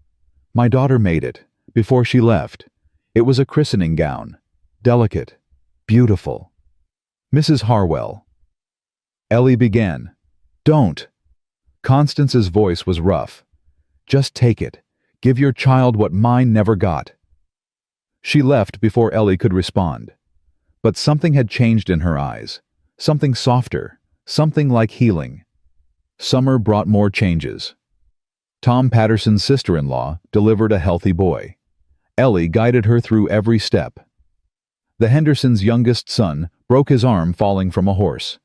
S1: My daughter made it, before she left. It was a christening gown. Delicate. Beautiful. Mrs. Harwell. Ellie began. Don't. Constance's voice was rough. Just take it. Give your child what mine never got. She left before Ellie could respond. But something had changed in her eyes. Something softer. Something like healing. Summer brought more changes. Tom Patterson's sister-in-law delivered a healthy boy. Ellie guided her through every step. The Hendersons' youngest son broke his arm falling from a horse.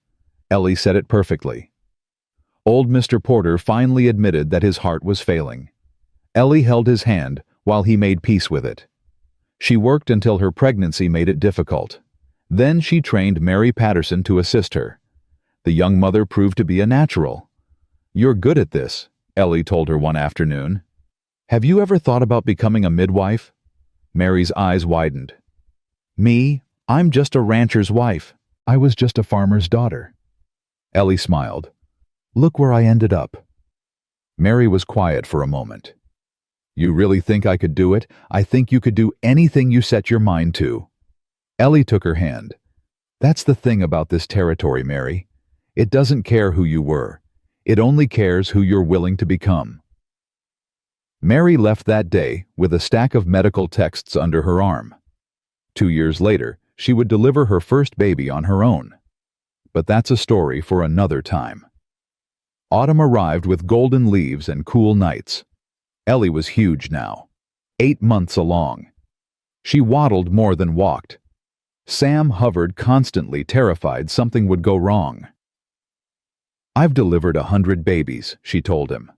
S1: Ellie said it perfectly. Old Mr. Porter finally admitted that his heart was failing. Ellie held his hand while he made peace with it. She worked until her pregnancy made it difficult. Then she trained Mary Patterson to assist her. The young mother proved to be a natural. "You're good at this," Ellie told her one afternoon. "Have you ever thought about becoming a midwife?" Mary's eyes widened. "Me? I'm just a rancher's wife. I was just a farmer's daughter." Ellie smiled. "Look where I ended up." Mary was quiet for a moment. "You really think I could do it? I think you could do anything you set your mind to." Ellie took her hand. "That's the thing about this territory, Mary. It doesn't care who you were. It only cares who you're willing to become." Mary left that day with a stack of medical texts under her arm. 2 years later, she would deliver her first baby on her own. But that's a story for another time. Autumn arrived with golden leaves and cool nights. Ellie was huge now, 8 months along. She waddled more than walked. Sam hovered constantly, terrified something would go wrong. "I've delivered 100 babies," she told him.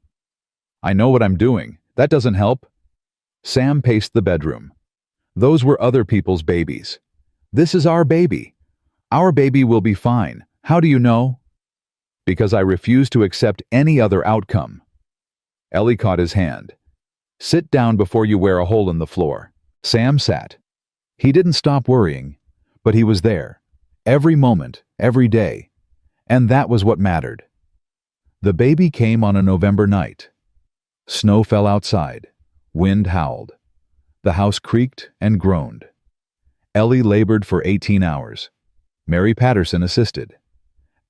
S1: "I know what I'm doing. That doesn't help." Sam paced the bedroom. "Those were other people's babies. This is our baby. Our baby will be fine. How do you know?" "Because I refuse to accept any other outcome." Ellie caught his hand. "Sit down before you wear a hole in the floor." Sam sat. He didn't stop worrying, but he was there, every moment, every day. And that was what mattered. The baby came on a November night. Snow fell outside. Wind howled. The house creaked and groaned. Ellie labored for 18 hours. Mary Patterson assisted.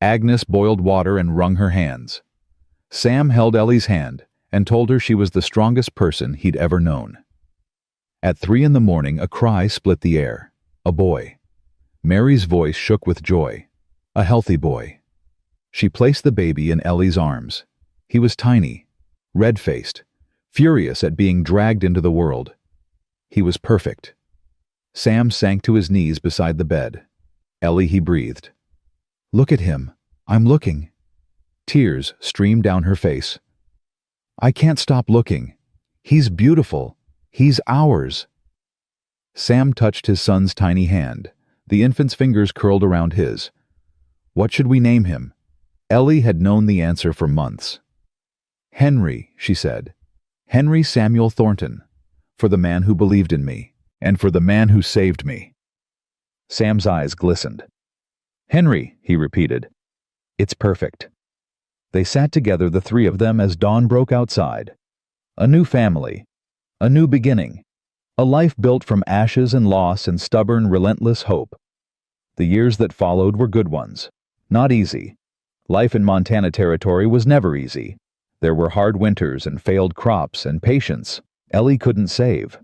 S1: Agnes boiled water and wrung her hands. Sam held Ellie's hand and told her she was the strongest person he'd ever known. At 3 a.m, a cry split the air. A boy. Mary's voice shook with joy. A healthy boy. She placed the baby in Ellie's arms. He was tiny, red-faced, furious at being dragged into the world. He was perfect. Sam sank to his knees beside the bed. "Ellie," he breathed. "Look at him. I'm looking." Tears streamed down her face. "I can't stop looking. He's beautiful. He's ours." Sam touched his son's tiny hand. The infant's fingers curled around his. "What should we name him?" Ellie had known the answer for months. "Henry," she said. "Henry Samuel Thornton, for the man who believed in me, and for the man who saved me." Sam's eyes glistened. "Henry," he repeated. "It's perfect." They sat together, the three of them, as dawn broke outside. A new family. A new beginning. A life built from ashes and loss and stubborn, relentless hope. The years that followed were good ones. Not easy. Life in Montana Territory was never easy. There were hard winters and failed crops and patience Ellie couldn't save.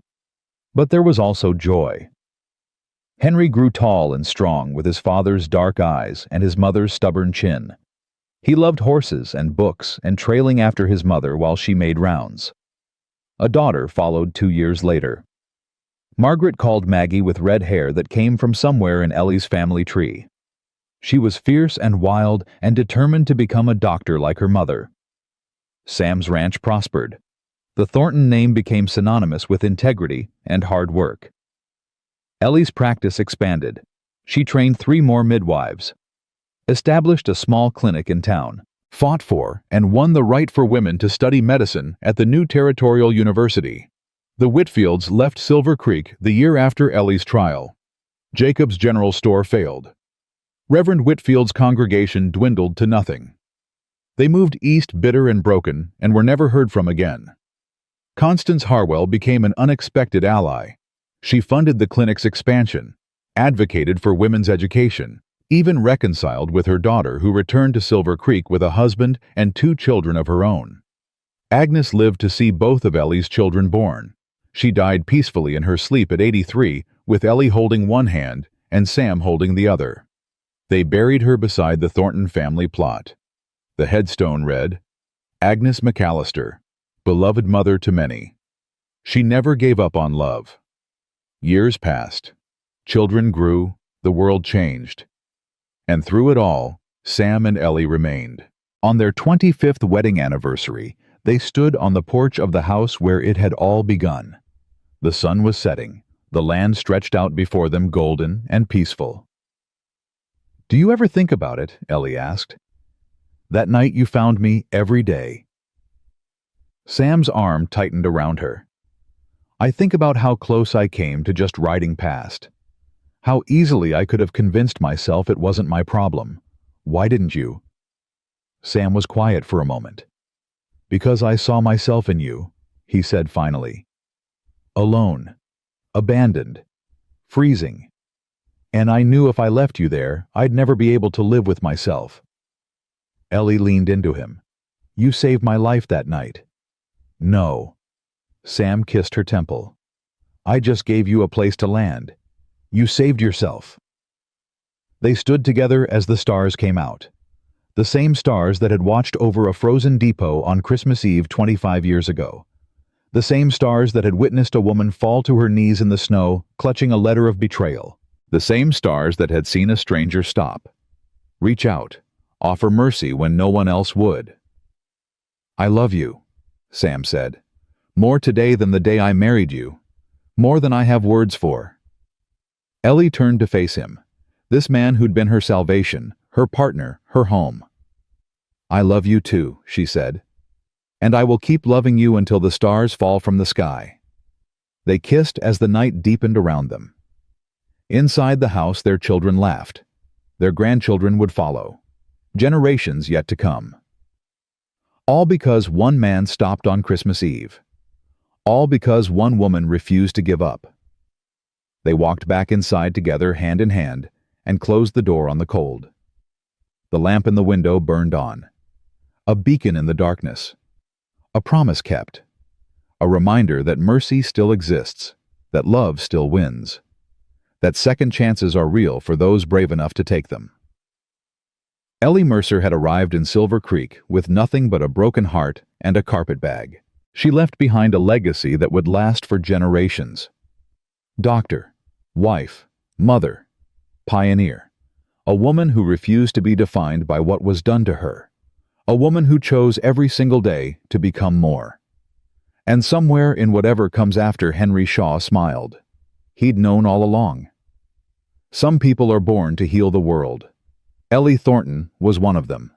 S1: But there was also joy. Henry grew tall and strong with his father's dark eyes and his mother's stubborn chin. He loved horses and books and trailing after his mother while she made rounds. A daughter followed 2 years later. Margaret called Maggie, with red hair that came from somewhere in Ellie's family tree. She was fierce and wild and determined to become a doctor like her mother. Sam's ranch prospered. The Thornton name became synonymous with integrity and hard work. Ellie's practice expanded. She trained 3 more midwives, established a small clinic in town, fought for and won the right for women to study medicine at the new Territorial University. The Whitfields left Silver Creek the year after Ellie's trial. Jacob's General Store failed. Reverend Whitfield's congregation dwindled to nothing. They moved east bitter and broken and were never heard from again. Constance Harwell became an unexpected ally. She funded the clinic's expansion, advocated for women's education, even reconciled with her daughter, who returned to Silver Creek with a husband and 2 children of her own. Agnes lived to see both of Ellie's children born. She died peacefully in her sleep at 83, with Ellie holding one hand and Sam holding the other. They buried her beside the Thornton family plot. The headstone read, Agnes McAllister, beloved mother to many. She never gave up on love. Years passed. Children grew. The world changed. And through it all, Sam and Ellie remained. On their 25th wedding anniversary, they stood on the porch of the house where it had all begun. The sun was setting. The land stretched out before them golden and peaceful. "Do you ever think about it?" Ellie asked. "That night you found me every day." Sam's arm tightened around her. "I think about how close I came to just riding past. How easily I could have convinced myself it wasn't my problem. Why didn't you?" Sam was quiet for a moment. "Because I saw myself in you," he said finally. "Alone. Abandoned. Freezing. And I knew if I left you there, I'd never be able to live with myself." Ellie leaned into him. "You saved my life that night." "No." Sam kissed her temple. "I just gave you a place to land. You saved yourself." They stood together as the stars came out. The same stars that had watched over a frozen depot on Christmas Eve 25 years ago. The same stars that had witnessed a woman fall to her knees in the snow, clutching a letter of betrayal. The same stars that had seen a stranger stop, reach out, offer mercy when no one else would. "I love you," Sam said. "More today than the day I married you. More than I have words for." Ellie turned to face him, this man who'd been her salvation, her partner, her home. "I love you too," she said. "And I will keep loving you until the stars fall from the sky." They kissed as the night deepened around them. Inside the house their children laughed. Their grandchildren would follow. Generations yet to come. All because one man stopped on Christmas Eve. All because one woman refused to give up. They walked back inside together hand in hand and closed the door on the cold. The lamp in the window burned on. A beacon in the darkness. A promise kept. A reminder that mercy still exists, that love still wins, that second chances are real for those brave enough to take them. Ellie Mercer had arrived in Silver Creek with nothing but a broken heart and a carpet bag. She left behind a legacy that would last for generations. Doctor, wife, mother, pioneer. A woman who refused to be defined by what was done to her. A woman who chose every single day to become more. And somewhere in whatever comes after, Henry Shaw smiled. He'd known all along. Some people are born to heal the world. Ellie Thornton was one of them.